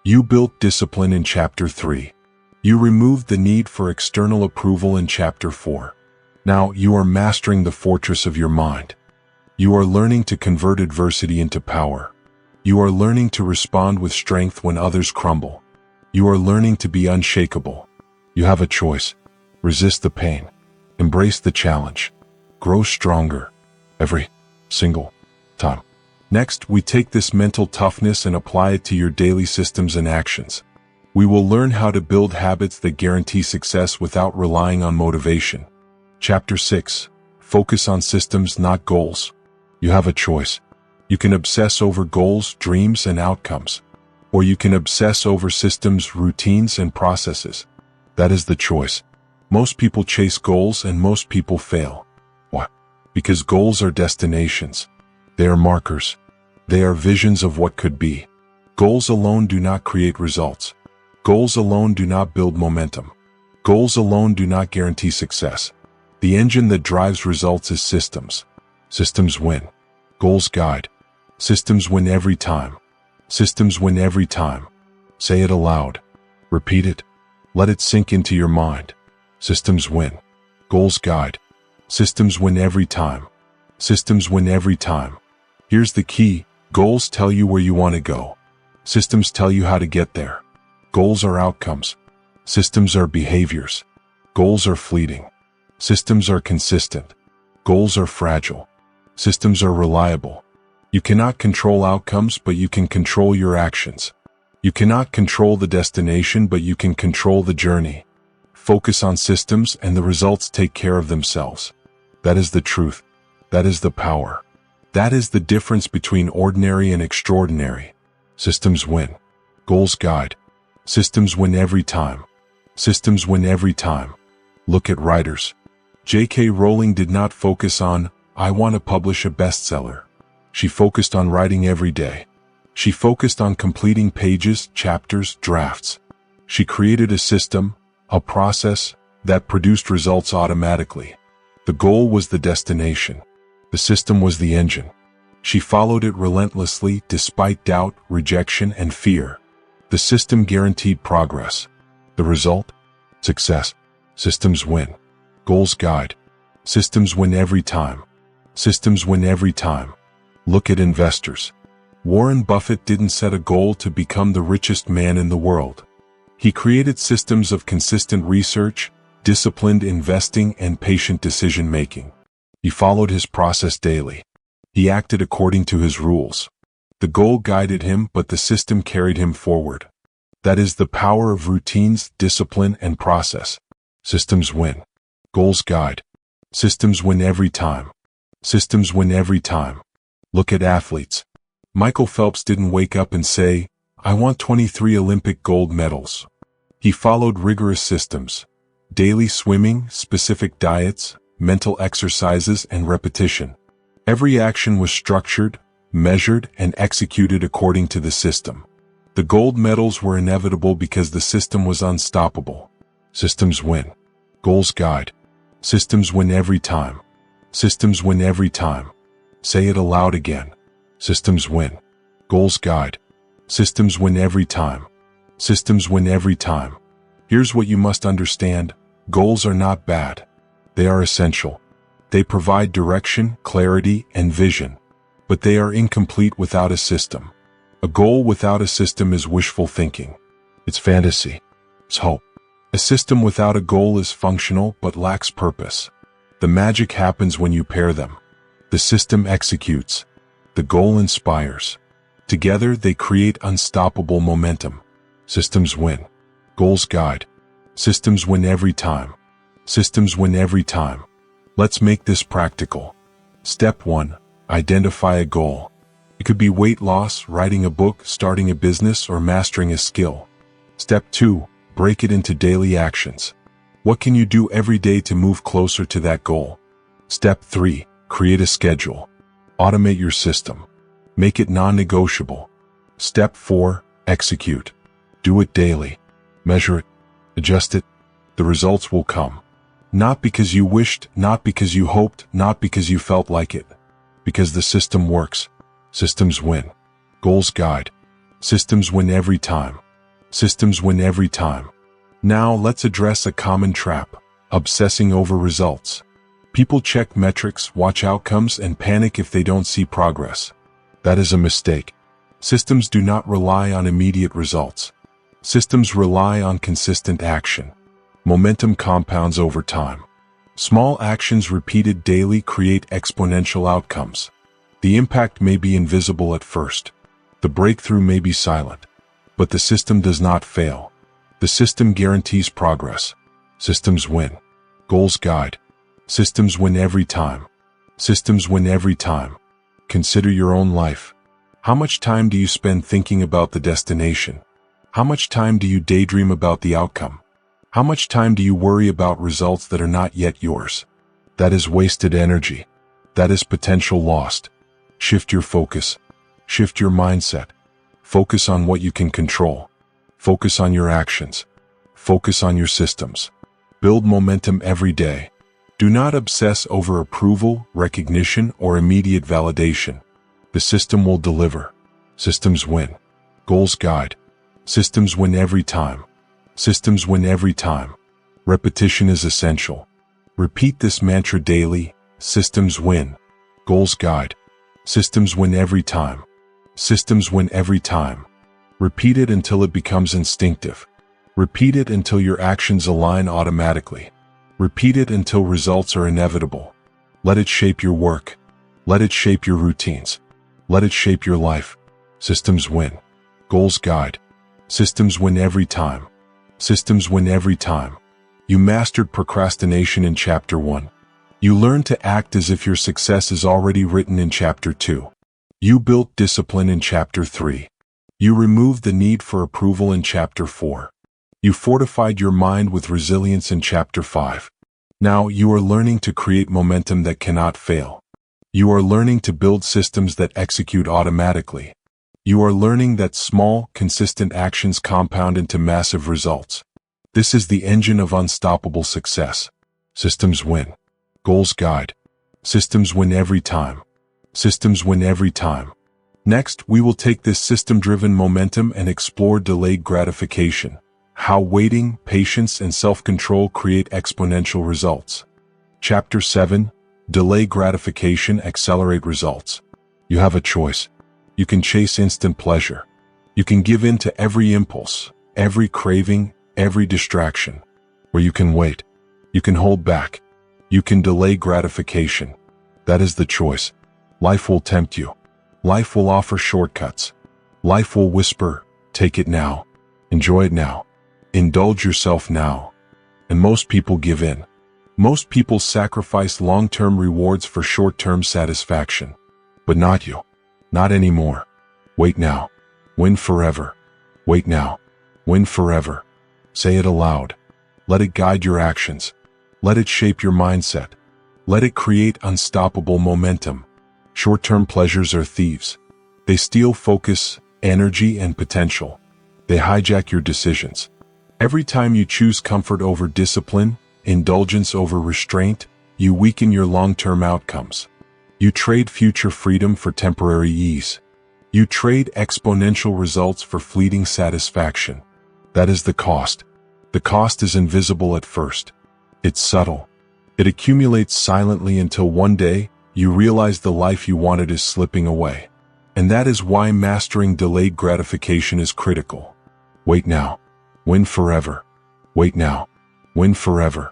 A: You built discipline in Chapter 3. You removed the need for external approval in Chapter 4. Now you are mastering the fortress of your mind. You are learning to convert adversity into power. You are learning to respond with strength when others crumble. You are learning to be unshakable. You have a choice. Resist the pain. Embrace the challenge. Grow stronger every single time. Next, we take this mental toughness and apply it to your daily systems and actions. We will learn how to build habits that guarantee success without relying on motivation. Chapter 6. Focus on systems, not goals. You have a choice. You can obsess over goals, dreams, and outcomes. Or you can obsess over systems, routines, and processes. That is the choice. Most people chase goals and most people fail. Why? Because goals are destinations. They are markers. They are visions of what could be. Goals alone do not create results. Goals alone do not build momentum. Goals alone do not guarantee success. The engine that drives results is systems. Systems win. Goals guide. Systems win every time. Systems win every time. Say it aloud. Repeat it. Let it sink into your mind. Systems win. Goals guide. Systems win every time. Systems win every time. Here's the key. Goals tell you where you want to go. Systems tell you how to get there. Goals are outcomes. Systems are behaviors. Goals are fleeting. Systems are consistent. Goals are fragile. Systems are reliable. You cannot control outcomes, but you can control your actions. You cannot control the destination, but you can control the journey. Focus on systems and the results take care of themselves. That is the truth. That is the power. That is the difference between ordinary and extraordinary. Systems win. Goals guide. Systems win every time. Systems win every time. Look at writers. J.K. Rowling did not focus on, I want to publish a bestseller. She focused on writing every day. She focused on completing pages, chapters, drafts. She created a system, a process, that produced results automatically. The goal was the destination. The system was the engine. She followed it relentlessly despite doubt, rejection, and fear. The system guaranteed progress. The result? Success. Systems win. Goals guide. Systems win every time. Systems win every time. Look at investors. Warren Buffett didn't set a goal to become the richest man in the world. He created systems of consistent research, disciplined investing, and patient decision-making. He followed his process daily. He acted according to his rules. The goal guided him, but the system carried him forward. That is the power of routines, discipline, and process. Systems win. Goals guide. Systems win every time. Systems win every time. Look at athletes. Michael Phelps didn't wake up and say, I want 23 Olympic gold medals. He followed rigorous systems. Daily swimming, specific diets, mental exercises, and repetition. Every action was structured, measured, and executed according to the system. The gold medals were inevitable because the system was unstoppable. Systems win. Goals guide. Systems win every time. Systems win every time. Say it aloud again. Systems win. Goals guide. Systems win every time. Systems win every time. Here's what you must understand. Goals are not bad. They are essential. They provide direction, clarity, and vision. But they are incomplete without a system. A goal without a system is wishful thinking. It's fantasy. It's hope. A system without a goal is functional but lacks purpose. The magic happens when you pair them. The system executes. The goal inspires. Together they create unstoppable momentum. Systems win. Goals guide. Systems win every time. Systems win every time. Let's make this practical. Step 1. Identify a goal. It could be weight loss, writing a book, starting a business, or mastering a skill. Step 2. Break it into daily actions. What can you do every day to move closer to that goal? Step 3. Create a schedule. Automate your system. Make it non-negotiable. Step 4. Execute. Do it daily. Measure it. Adjust it. The results will come. Not because you wished, not because you hoped, not because you felt like it. Because the system works. Systems win. Goals guide. Systems win every time. Systems win every time. Now let's address a common trap. Obsessing over results. People check metrics, watch outcomes, and panic if they don't see progress. That is a mistake. Systems do not rely on immediate results. Systems rely on consistent action. Momentum compounds over time. Small actions repeated daily create exponential outcomes. The impact may be invisible at first. The breakthrough may be silent. But the system does not fail. The system guarantees progress. Systems win. Goals guide. Systems win every time. Systems win every time. Consider your own life. How much time do you spend thinking about the destination? How much time do you daydream about the outcome? How much time do you worry about results that are not yet yours? That is wasted energy. That is potential lost. Shift your focus. Shift your mindset. Focus on what you can control. Focus on your actions. Focus on your systems. Build momentum every day. Do not obsess over approval, recognition, or immediate validation. The system will deliver. Systems win. Goals guide. Systems win every time. Systems win every time. Repetition is essential. Repeat this mantra daily. Systems win. Goals guide. Systems win every time. Systems win every time. Repeat it until it becomes instinctive. Repeat it until your actions align automatically. Repeat it until results are inevitable. Let it shape your work. Let it shape your routines. Let it shape your life. Systems win. Goals guide. Systems win every time. Systems win every time. You mastered procrastination in Chapter 1. You learned to act as if your success is already written in Chapter 2. You built discipline in Chapter 3. You removed the need for approval in Chapter 4. You fortified your mind with resilience in Chapter 5. Now you are learning to create momentum that cannot fail. You are learning to build systems that execute automatically. You are learning that small, consistent actions compound into massive results. This is the engine of unstoppable success. Systems win. Goals guide. Systems win every time. Systems win every time. Next, we will take this system-driven momentum and explore delayed gratification. How waiting, patience, and self-control create exponential results. Chapter 7. Delay gratification, accelerate results. You have a choice. You can chase instant pleasure. You can give in to every impulse, every craving, every distraction. Or you can wait. You can hold back. You can delay gratification. That is the choice. Life will tempt you. Life will offer shortcuts. Life will whisper, take it now. Enjoy it now. Indulge yourself now. And most people give in. Most people sacrifice long-term rewards for short-term satisfaction. But not you. Not anymore. Wait now. Win forever. Wait now. Win forever. Say it aloud. Let it guide your actions. Let it shape your mindset. Let it create unstoppable momentum. Short-term pleasures are thieves. They steal focus, energy, and potential. They hijack your decisions. Every time you choose comfort over discipline, indulgence over restraint, you weaken your long-term outcomes. You trade future freedom for temporary ease. You trade exponential results for fleeting satisfaction. That is the cost. The cost is invisible at first. It's subtle. It accumulates silently until one day, you realize the life you wanted is slipping away. And that is why mastering delayed gratification is critical. Wait now. Win forever. Wait now. Win forever.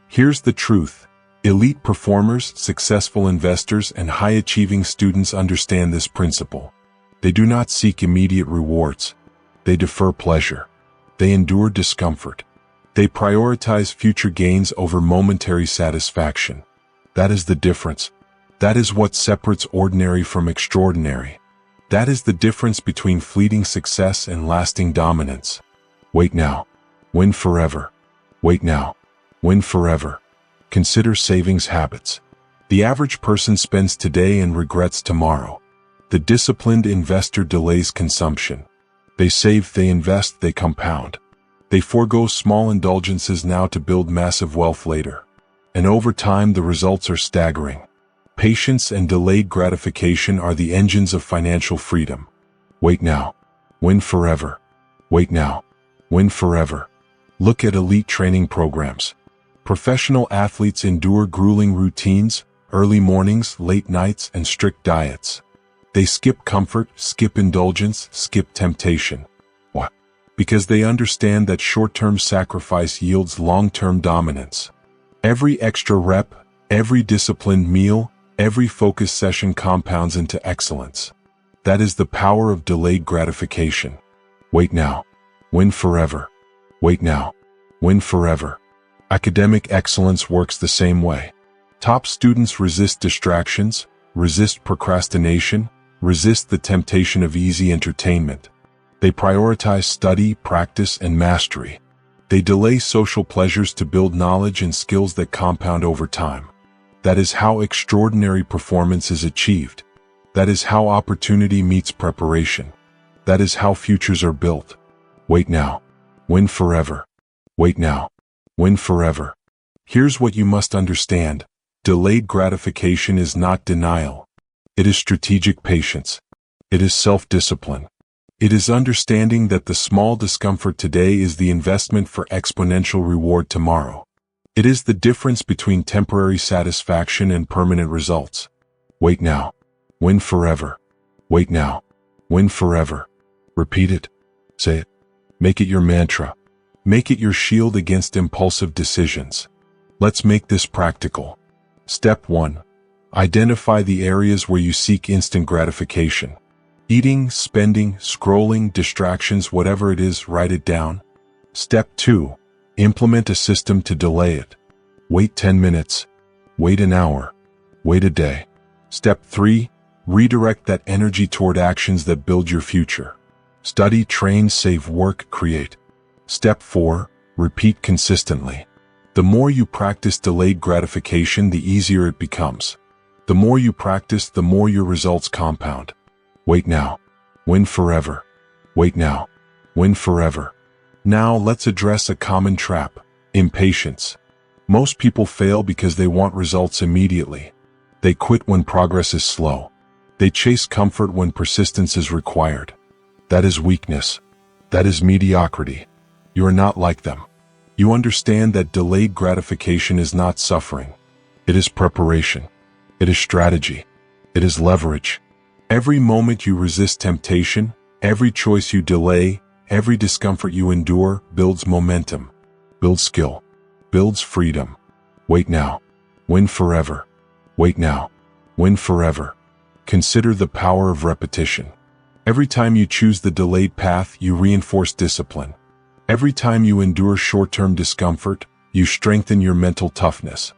A: Here's the truth. Elite performers, successful investors, and high-achieving students understand this principle. They do not seek immediate rewards. They defer pleasure. They endure discomfort. They prioritize future gains over momentary satisfaction. That is the difference. That is what separates ordinary from extraordinary. That is the difference between fleeting success and lasting dominance. Wait now. Win forever. Wait now. Win forever. Consider savings habits. The average person spends today and regrets tomorrow. The disciplined investor delays consumption. They save, they invest, they compound. They forego small indulgences now to build massive wealth later. And over time, the results are staggering. Patience and delayed gratification are the engines of financial freedom. Wait now. Win forever. Wait now. Win forever. Look at elite training programs. Professional athletes endure grueling routines, early mornings, late nights, and strict diets. They skip comfort, skip indulgence, skip temptation. Why? Because they understand that short-term sacrifice yields long-term dominance. Every extra rep, every disciplined meal, every focused session compounds into excellence. That is the power of delayed gratification. Wait now. Win forever. Wait now. Win forever. Academic excellence works the same way. Top students resist distractions, resist procrastination, resist the temptation of easy entertainment. They prioritize study, practice, and mastery. They delay social pleasures to build knowledge and skills that compound over time. That is how extraordinary performance is achieved. That is how opportunity meets preparation. That is how futures are built. Wait now. Win forever. Wait now. Win forever. Here's what you must understand. Delayed gratification is not denial. It is strategic patience. It is self-discipline. It is understanding that the small discomfort today is the investment for exponential reward tomorrow. It is the difference between temporary satisfaction and permanent results. Wait now. Win forever. Wait now. Win forever. Repeat it. Say it. Make it your mantra. Make it your shield against impulsive decisions. Let's make this practical. Step 1. Identify the areas where you seek instant gratification. Eating, spending, scrolling, distractions, whatever it is, write it down. Step 2. Implement a system to delay it. Wait 10 minutes. Wait an hour. Wait a day. Step 3. Redirect that energy toward actions that build your future. Study, train, save, work, create. Step 4. Repeat consistently. The more you practice delayed gratification, the easier it becomes. The more you practice, the more your results compound. Wait now. Win forever. Wait now. Win forever. Now let's address a common trap: impatience. Most people fail because they want results immediately. They quit when progress is slow. They chase comfort when persistence is required. That is weakness. That is mediocrity. You are not like them. You understand that delayed gratification is not suffering. It is preparation. It is strategy. It is leverage. Every moment you resist temptation, every choice you delay, every discomfort you endure builds momentum, builds skill, builds freedom. Wait now. Win forever. Wait now. Win forever. Consider the power of repetition. Every time you choose the delayed path, you reinforce discipline. Every time you endure short-term discomfort, you strengthen your mental toughness.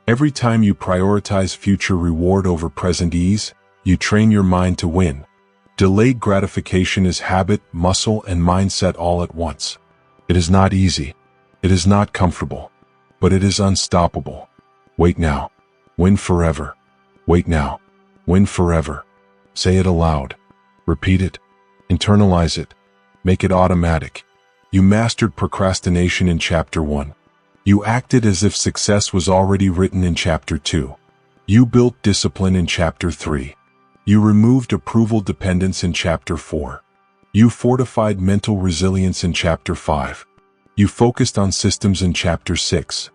A: Every time you prioritize future reward over present ease, you train your mind to win. Delayed gratification is habit, muscle, and mindset all at once. It is not easy. It is not comfortable. But it is unstoppable. Wait now. Win forever. Wait now. Win forever. Say it aloud. Repeat it. Internalize it. Make it automatic. You mastered procrastination in Chapter 1. You acted as if success was already written in Chapter 2. You built discipline in Chapter 3. You removed approval dependence in Chapter 4. You fortified mental resilience in Chapter 5. You focused on systems in Chapter 6.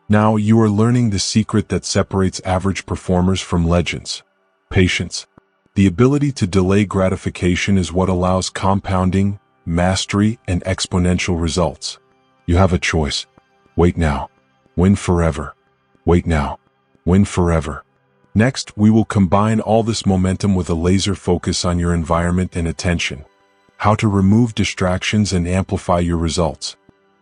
A: Now you are learning the secret that separates average performers from legends: patience. The ability to delay gratification is what allows compounding, mastery, and exponential results. You have a choice. Wait now. Win forever. Wait now. Win forever. Next, we will combine all this momentum with a laser focus on your environment and attention. How to remove distractions and amplify your results.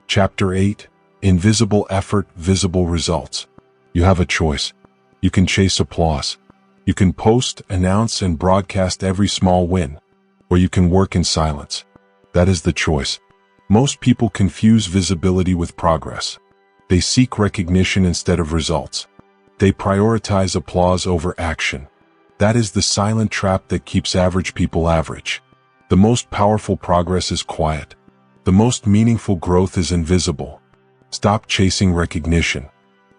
A: Chapter 8. Invisible effort, visible results. You have a choice. You can chase applause. You can post, announce, and broadcast every small win. Or you can work in silence. That is the choice. Most people confuse visibility with progress. They seek recognition instead of results. They prioritize applause over action. That is the silent trap that keeps average people average. The most powerful progress is quiet. The most meaningful growth is invisible. Stop chasing recognition.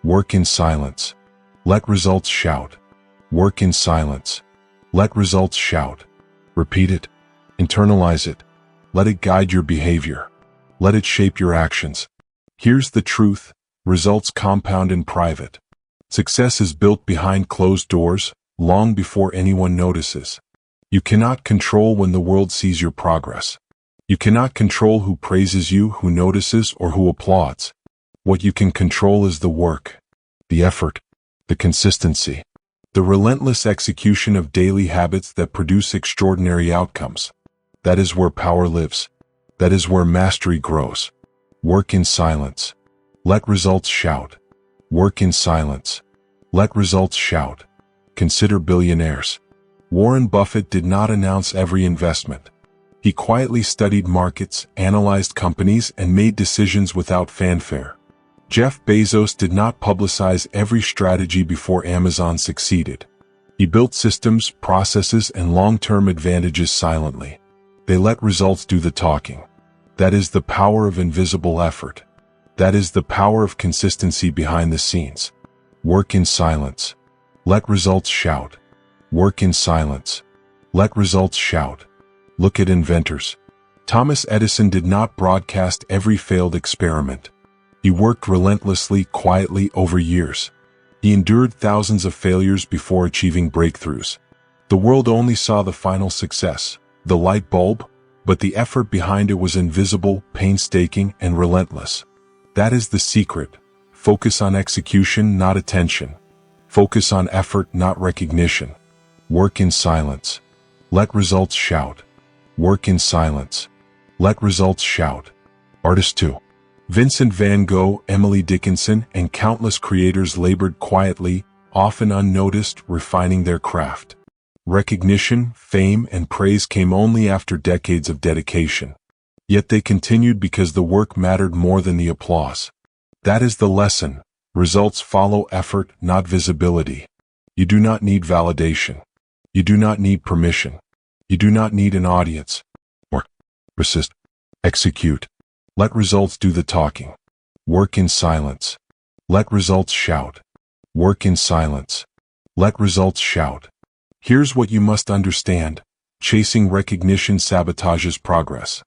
A: Work in silence. Let results shout. Work in silence. Let results shout. Repeat it. Internalize it. Let it guide your behavior. Let it shape your actions. Here's the truth: results compound in private. Success is built behind closed doors, long before anyone notices. You cannot control when the world sees your progress. You cannot control who praises you, who notices, or who applauds. What you can control is the work, the effort, the consistency, the relentless execution of daily habits that produce extraordinary outcomes. That is where power lives. That is where mastery grows. Work in silence. Let results shout. Work in silence. Let results shout. Consider billionaires. Warren Buffett did not announce every investment. He quietly studied markets, analyzed companies, and made decisions without fanfare. Jeff Bezos did not publicize every strategy before Amazon succeeded. He built systems, processes, and long-term advantages silently. They let results do the talking. That is the power of invisible effort. That is the power of consistency behind the scenes. Work in silence. Let results shout. Work in silence. Let results shout. Look at inventors. Thomas Edison did not broadcast every failed experiment. He worked relentlessly, quietly over years. He endured thousands of failures before achieving breakthroughs. The world only saw the final success, the light bulb, but the effort behind it was invisible, painstaking, and relentless. That is the secret. Focus on execution, not attention. Focus on effort, not recognition. Work in silence. Let results shout. Work in silence. Let results shout. Artists too. Vincent van Gogh, Emily Dickinson, and countless creators labored quietly, often unnoticed, refining their craft. Recognition, fame, and praise came only after decades of dedication. Yet they continued because the work mattered more than the applause. That is the lesson. Results follow effort, not visibility. You do not need validation. You do not need permission. You do not need an audience. Or persist. Execute. Let results do the talking. Work in silence. Let results shout. Work in silence. Let results shout. Here's what you must understand. Chasing recognition sabotages progress.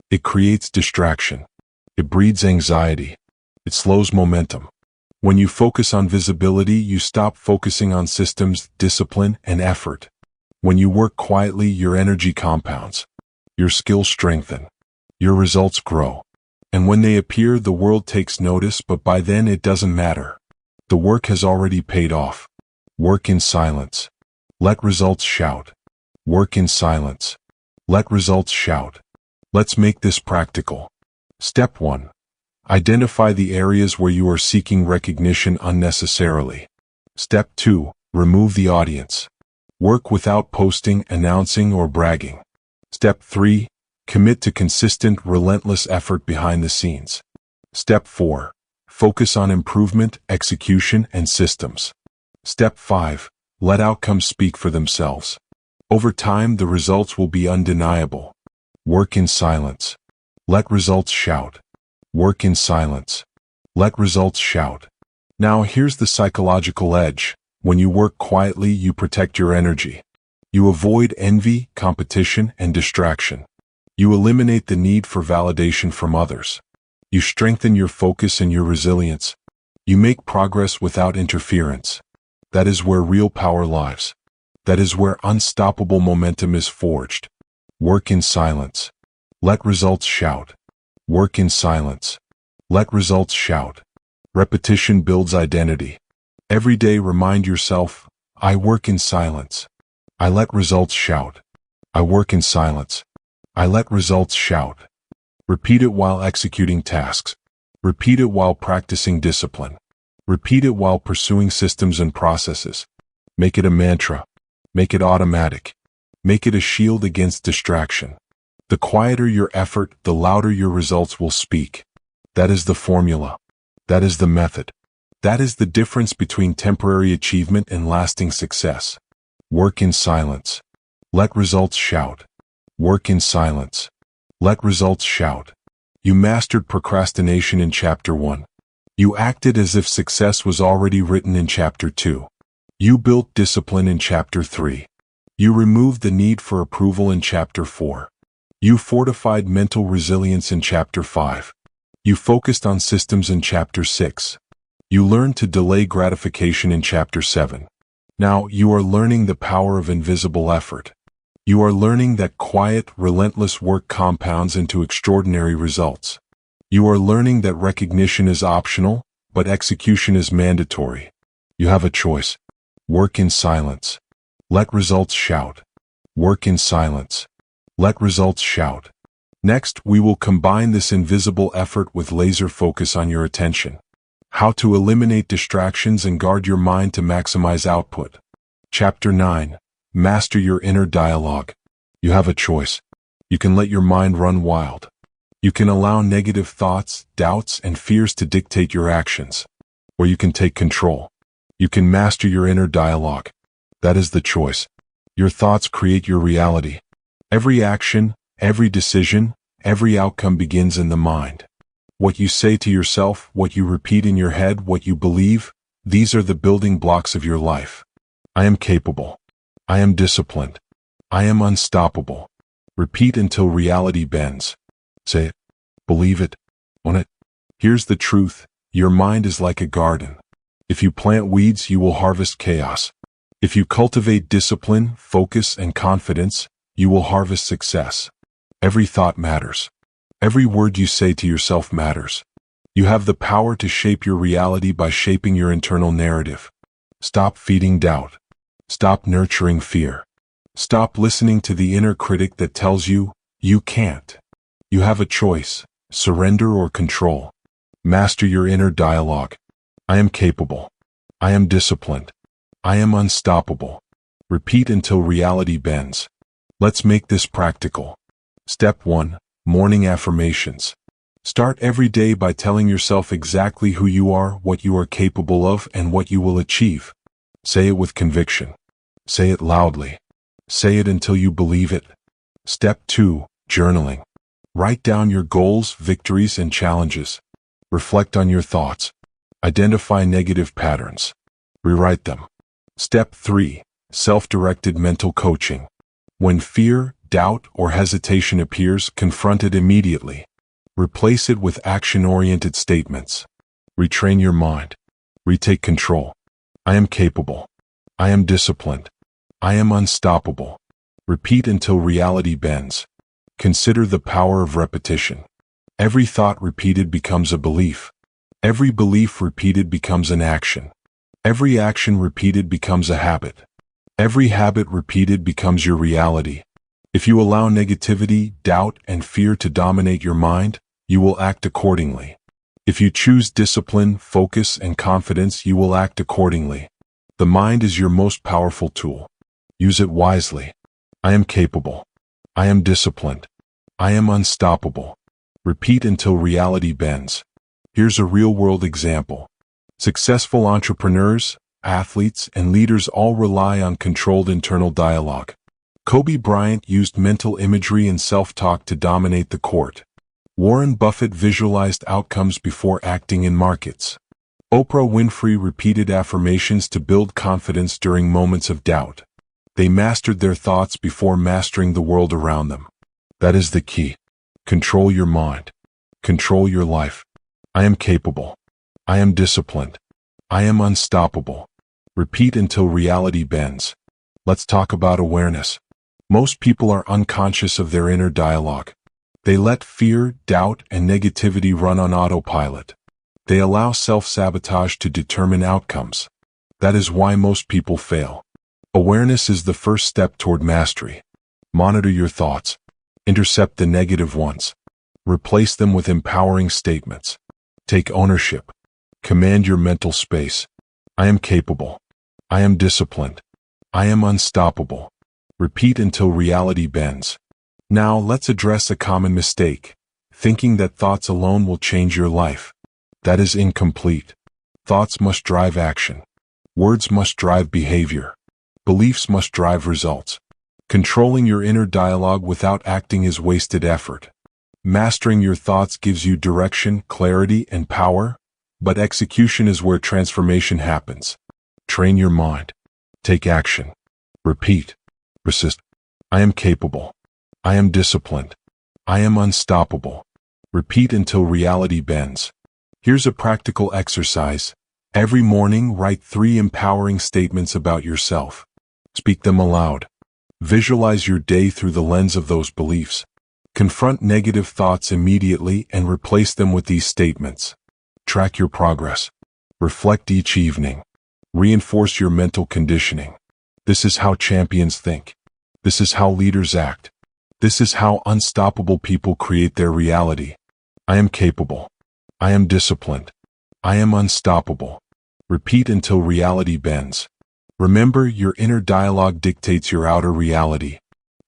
A: It creates distraction. It breeds anxiety. It slows momentum. When you focus on visibility, you stop focusing on systems, discipline, and effort. When you work quietly, your energy compounds. Your skills strengthen. Your results grow. And when they appear, the world takes notice, but by then it doesn't matter. The work has already paid off. Work in silence. Let results shout. Work in silence. Let results shout. Let's make this practical. Step 1. Identify the areas where you are seeking recognition unnecessarily. Step 2. Remove the audience. Work without posting, announcing, or bragging. Step 3. Commit to consistent, relentless effort behind the scenes. Step 4. Focus on improvement, execution, and systems. Step 5. Let outcomes speak for themselves. Over time, the results will be undeniable. Work in silence. Let results shout. Work in silence. Let results shout. Now here's the psychological edge. When you work quietly, you protect your energy. You avoid envy, competition, and distraction. You eliminate the need for validation from others. You strengthen your focus and your resilience. You make progress without interference. That is where real power lies. That is where unstoppable momentum is forged. Work in silence. Let results shout. Work in silence. Let results shout. Repetition builds identity. Every day remind yourself, I work in silence. I let results shout. I work in silence. I let results shout. Repeat it while executing tasks. Repeat it while practicing discipline. Repeat it while pursuing systems and processes. Make it a mantra. Make it automatic. Make it a shield against distraction. The quieter your effort, the louder your results will speak. That is the formula. That is the method. That is the difference between temporary achievement and lasting success. Work in silence. Let results shout. Work in silence. Let results shout. You mastered procrastination in Chapter 1. You acted as if success was already written in Chapter 2. You built discipline in Chapter 3. You removed the need for approval in Chapter 4. You fortified mental resilience in Chapter 5. You focused on systems in Chapter 6. You learned to delay gratification in Chapter 7. Now you are learning the power of invisible effort. You are learning that quiet, relentless work compounds into extraordinary results. You are learning that recognition is optional, but execution is mandatory. You have a choice. Work in silence. Let results shout. Work in silence. Let results shout. Next, we will combine this invisible effort with laser focus on your attention. How to eliminate distractions and guard your mind to maximize output. Chapter 9. Master your inner dialogue. You have a choice. You can let your mind run wild. You can allow negative thoughts, doubts, and fears to dictate your actions. Or you can take control. You can master your inner dialogue. That is the choice. Your thoughts create your reality. Every action, every decision, every outcome begins in the mind. What you say to yourself, what you repeat in your head, what you believe, these are the building blocks of your life. I am capable. I am disciplined. I am unstoppable. Repeat until reality bends. Say it. Believe it. Own it. Here's the truth. Your mind is like a garden. If you plant weeds, you will harvest chaos. If you cultivate discipline, focus, and confidence, you will harvest success. Every thought matters. Every word you say to yourself matters. You have the power to shape your reality by shaping your internal narrative. Stop feeding doubt. Stop nurturing fear. Stop listening to the inner critic that tells you, you can't. You have a choice, surrender or control. Master your inner dialogue. I am capable. I am disciplined. I am unstoppable. Repeat until reality bends. Let's make this practical. Step 1. Morning affirmations. Start every day by telling yourself exactly who you are, what you are capable of, and what you will achieve. Say it with conviction. Say it loudly. Say it until you believe it. Step 2. Journaling. Write down your goals, victories, and challenges. Reflect on your thoughts. Identify negative patterns. Rewrite them. Step 3. Self-directed mental coaching. When fear, doubt, or hesitation appears, confront it immediately. Replace it with action-oriented statements. Retrain your mind. Retake control. I am capable. I am disciplined. I am unstoppable. Repeat until reality bends. Consider the power of repetition. Every thought repeated becomes a belief. Every belief repeated becomes an action. Every action repeated becomes a habit. Every habit repeated becomes your reality. If you allow negativity, doubt, and fear to dominate your mind, you will act accordingly. If you choose discipline, focus, and confidence, you will act accordingly. The mind is your most powerful tool. Use it wisely. I am capable. I am disciplined. I am unstoppable. Repeat until reality bends. Here's a real-world example. Successful entrepreneurs, athletes, and leaders all rely on controlled internal dialogue. Kobe Bryant used mental imagery and self-talk to dominate the court. Warren Buffett visualized outcomes before acting in markets. Oprah Winfrey repeated affirmations to build confidence during moments of doubt. They mastered their thoughts before mastering the world around them. That is the key. Control your mind. Control your life. I am capable. I am disciplined. I am unstoppable. Repeat until reality bends. Let's talk about awareness. Most people are unconscious of their inner dialogue. They let fear, doubt, and negativity run on autopilot. They allow self-sabotage to determine outcomes. That is why most people fail. Awareness is the first step toward mastery. Monitor your thoughts. Intercept the negative ones. Replace them with empowering statements. Take ownership. Command your mental space. I am capable. I am disciplined. I am unstoppable. Repeat until reality bends. Now let's address a common mistake, thinking that thoughts alone will change your life. That is incomplete. Thoughts must drive action. Words must drive behavior. Beliefs must drive results. Controlling your inner dialogue without acting is wasted effort. Mastering your thoughts gives you direction, clarity, and power, but execution is where transformation happens. Train your mind. Take action. Repeat. Persist. I am capable. I am disciplined. I am unstoppable. Repeat until reality bends. Here's a practical exercise. Every morning, write 3 empowering statements about yourself. Speak them aloud. Visualize your day through the lens of those beliefs. Confront negative thoughts immediately and replace them with these statements. Track your progress. Reflect each evening. Reinforce your mental conditioning. This is how champions think. This is how leaders act. This is how unstoppable people create their reality. I am capable. I am disciplined. I am unstoppable. Repeat until reality bends. Remember, your inner dialogue dictates your outer reality.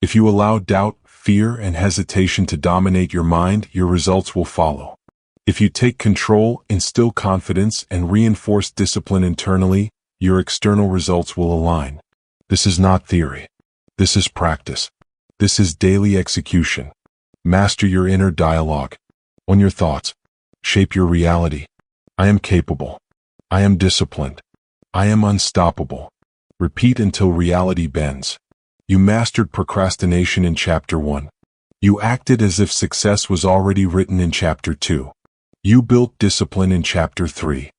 A: If you allow doubt, fear, and hesitation to dominate your mind, your results will follow. If you take control, instill confidence, and reinforce discipline internally, your external results will align. This is not theory. This is practice. This is daily execution. Master your inner dialogue. Own your thoughts. Shape your reality. I am capable. I am disciplined. I am unstoppable. Repeat until reality bends. You mastered procrastination in Chapter 1. You acted as if success was already written in Chapter 2. You built discipline in Chapter 3.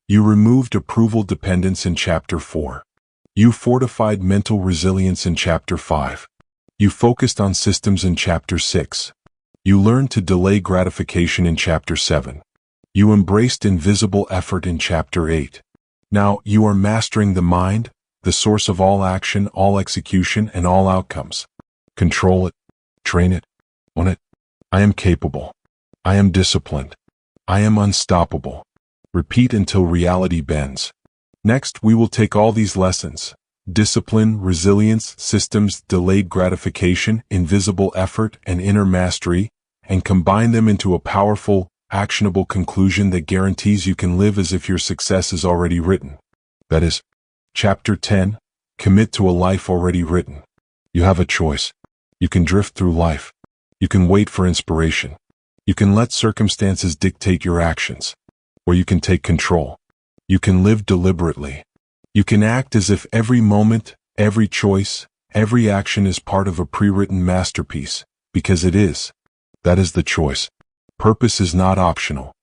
A: You removed approval dependence in Chapter 4. You fortified mental resilience in Chapter 5. You focused on systems in Chapter 6. You learned to delay gratification in Chapter 7. You embraced invisible effort in Chapter 8. Now you are mastering the mind, the source of all action, all execution, and all outcomes. Control it, train it, own it. I am capable. I am disciplined. I am unstoppable. Repeat until reality bends. Next, we will take all these lessons: discipline, resilience, systems, delayed gratification, invisible effort, and inner mastery, and combine them into a powerful, actionable conclusion that guarantees you can live as if your success is already written. That is, Chapter 10, commit to a life already written. You have a choice. You can drift through life. You can wait for inspiration. You can let circumstances dictate your actions. Or you can take control. You can live deliberately. You can act as if every moment, every choice, every action is part of a pre-written masterpiece, because it is. That is the choice. Purpose is not optional.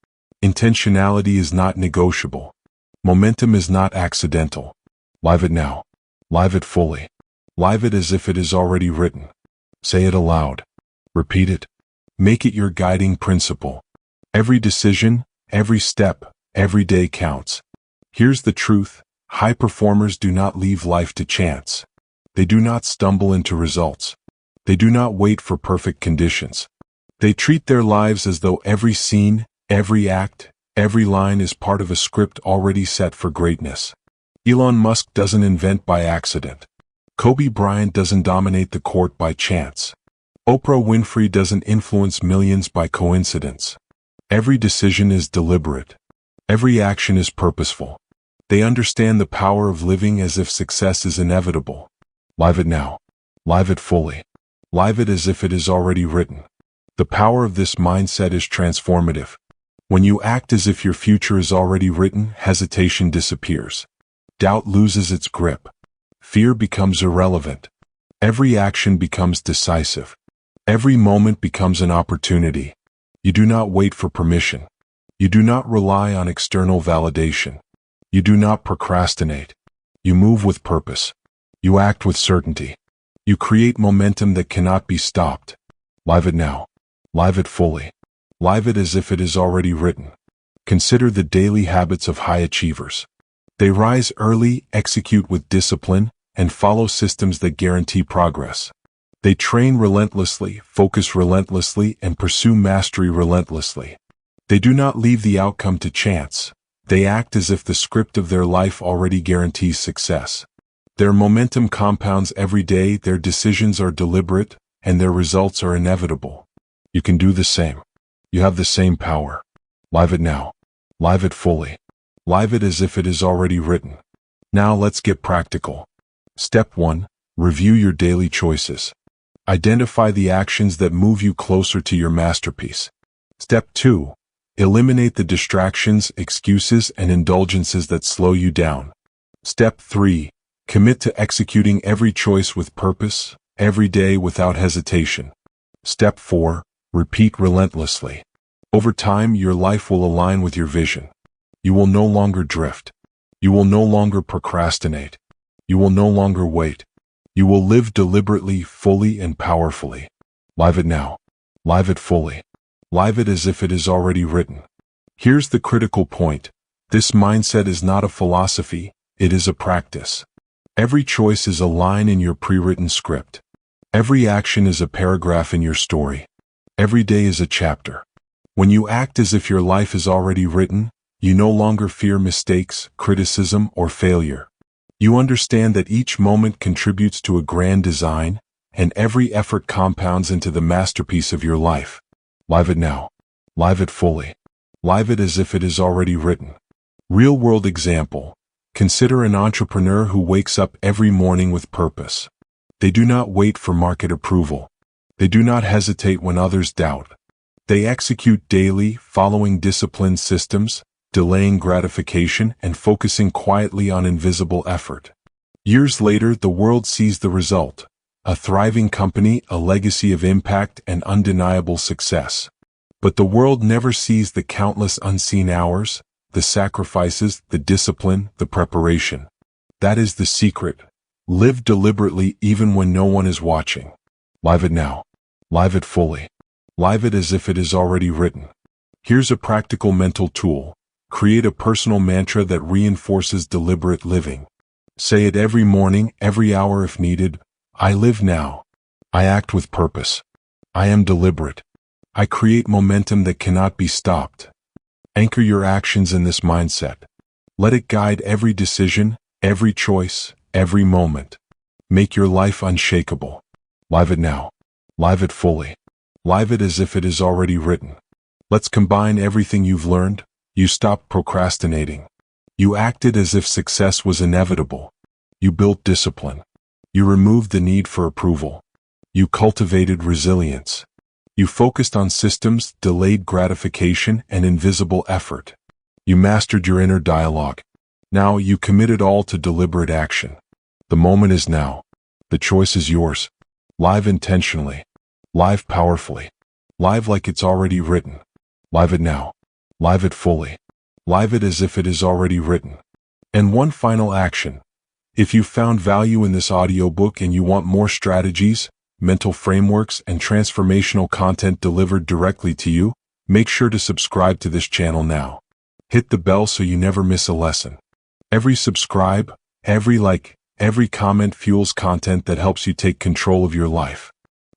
A: Intentionality is not negotiable. Momentum is not accidental. Live it now. Live it fully. Live it as if it is already written. Say it aloud. Repeat it. Make it your guiding principle. Every decision, every step, every day counts. Here's the truth: high performers do not leave life to chance. They do not stumble into results. They do not wait for perfect conditions. They treat their lives as though every scene, every act, every line is part of a script already set for greatness. Elon Musk doesn't invent by accident. Kobe Bryant doesn't dominate the court by chance. Oprah Winfrey doesn't influence millions by coincidence. Every decision is deliberate. Every action is purposeful. They understand the power of living as if success is inevitable. Live it now. Live it fully. Live it as if it is already written. The power of this mindset is transformative. When you act as if your future is already written, hesitation disappears. Doubt loses its grip. Fear becomes irrelevant. Every action becomes decisive. Every moment becomes an opportunity. You do not wait for permission. You do not rely on external validation. You do not procrastinate. You move with purpose. You act with certainty. You create momentum that cannot be stopped. Live it now. Live it fully. Live it as if it is already written. Consider the daily habits of high achievers. They rise early, execute with discipline, and follow systems that guarantee progress. They train relentlessly, focus relentlessly, and pursue mastery relentlessly. They do not leave the outcome to chance. They act as if the script of their life already guarantees success. Their momentum compounds every day, their decisions are deliberate, and their results are inevitable. You can do the same. You have the same power. Live it now. Live it fully. Live it as if it is already written. Now let's get practical. Step 1. Review your daily choices. Identify the actions that move you closer to your masterpiece. Step 2. Eliminate the distractions, excuses, and indulgences that slow you down. Step 3. Commit to executing every choice with purpose, every day without hesitation. Step 4. Repeat relentlessly. Over time, your life will align with your vision. You will no longer drift. You will no longer procrastinate. You will no longer wait. You will live deliberately, fully, and powerfully. Live it now. Live it fully. Live it as if it is already written. Here's the critical point. This mindset is not a philosophy, it is a practice. Every choice is a line in your pre-written script. Every action is a paragraph in your story. Every day is a chapter. When you act as if your life is already written, you no longer fear mistakes, criticism, or failure. You understand that each moment contributes to a grand design, and every effort compounds into the masterpiece of your life. Live it now. Live it fully. Live it as if it is already written. Real-world example. Consider an entrepreneur who wakes up every morning with purpose. They do not wait for market approval. They do not hesitate when others doubt. They execute daily, following disciplined systems, delaying gratification, and focusing quietly on invisible effort. Years later, the world sees the result. A thriving company, a legacy of impact and undeniable success. But the world never sees the countless unseen hours, the sacrifices, the discipline, the preparation. That is the secret. Live deliberately even when no one is watching. Live it now. Live it fully. Live it as if it is already written. Here's a practical mental tool. Create a personal mantra that reinforces deliberate living. Say it every morning, every hour if needed. I live now. I act with purpose. I am deliberate. I create momentum that cannot be stopped. Anchor your actions in this mindset. Let it guide every decision, every choice, every moment. Make your life unshakable. Live it now. Live it fully. Live it as if it is already written. Let's combine everything you've learned. You stopped procrastinating. You acted as if success was inevitable. You built discipline. You removed the need for approval. You cultivated resilience. You focused on systems, delayed gratification, and invisible effort. You mastered your inner dialogue. Now you committed all to deliberate action. The moment is now. The choice is yours. Live intentionally. Live powerfully. Live like it's already written. Live it now. Live it fully. Live it as if it is already written. And one final action. If you found value in this audiobook and you want more strategies, mental frameworks, and transformational content delivered directly to you, make sure to subscribe to this channel now. Hit the bell so you never miss a lesson. Every subscribe, every like, every comment fuels content that helps you take control of your life.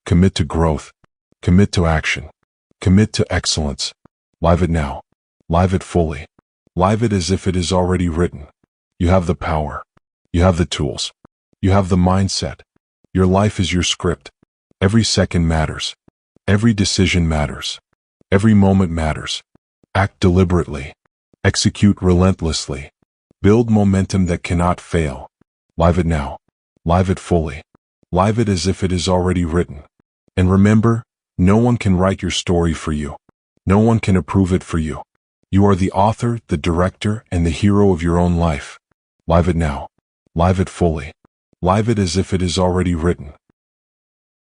A: Commit to growth. Commit to action. Commit to excellence. Live it now. Live it fully. Live it as if it is already written. You have the power. You have the tools. You have the mindset. Your life is your script. Every second matters. Every decision matters. Every moment matters. Act deliberately. Execute relentlessly. Build momentum that cannot fail. Live it now. Live it fully. Live it as if it is already written. And remember, no one can write your story for you. No one can approve it for you. You are the author, the director, and the hero of your own life. Live it now. Live it fully. Live it as if it is already written.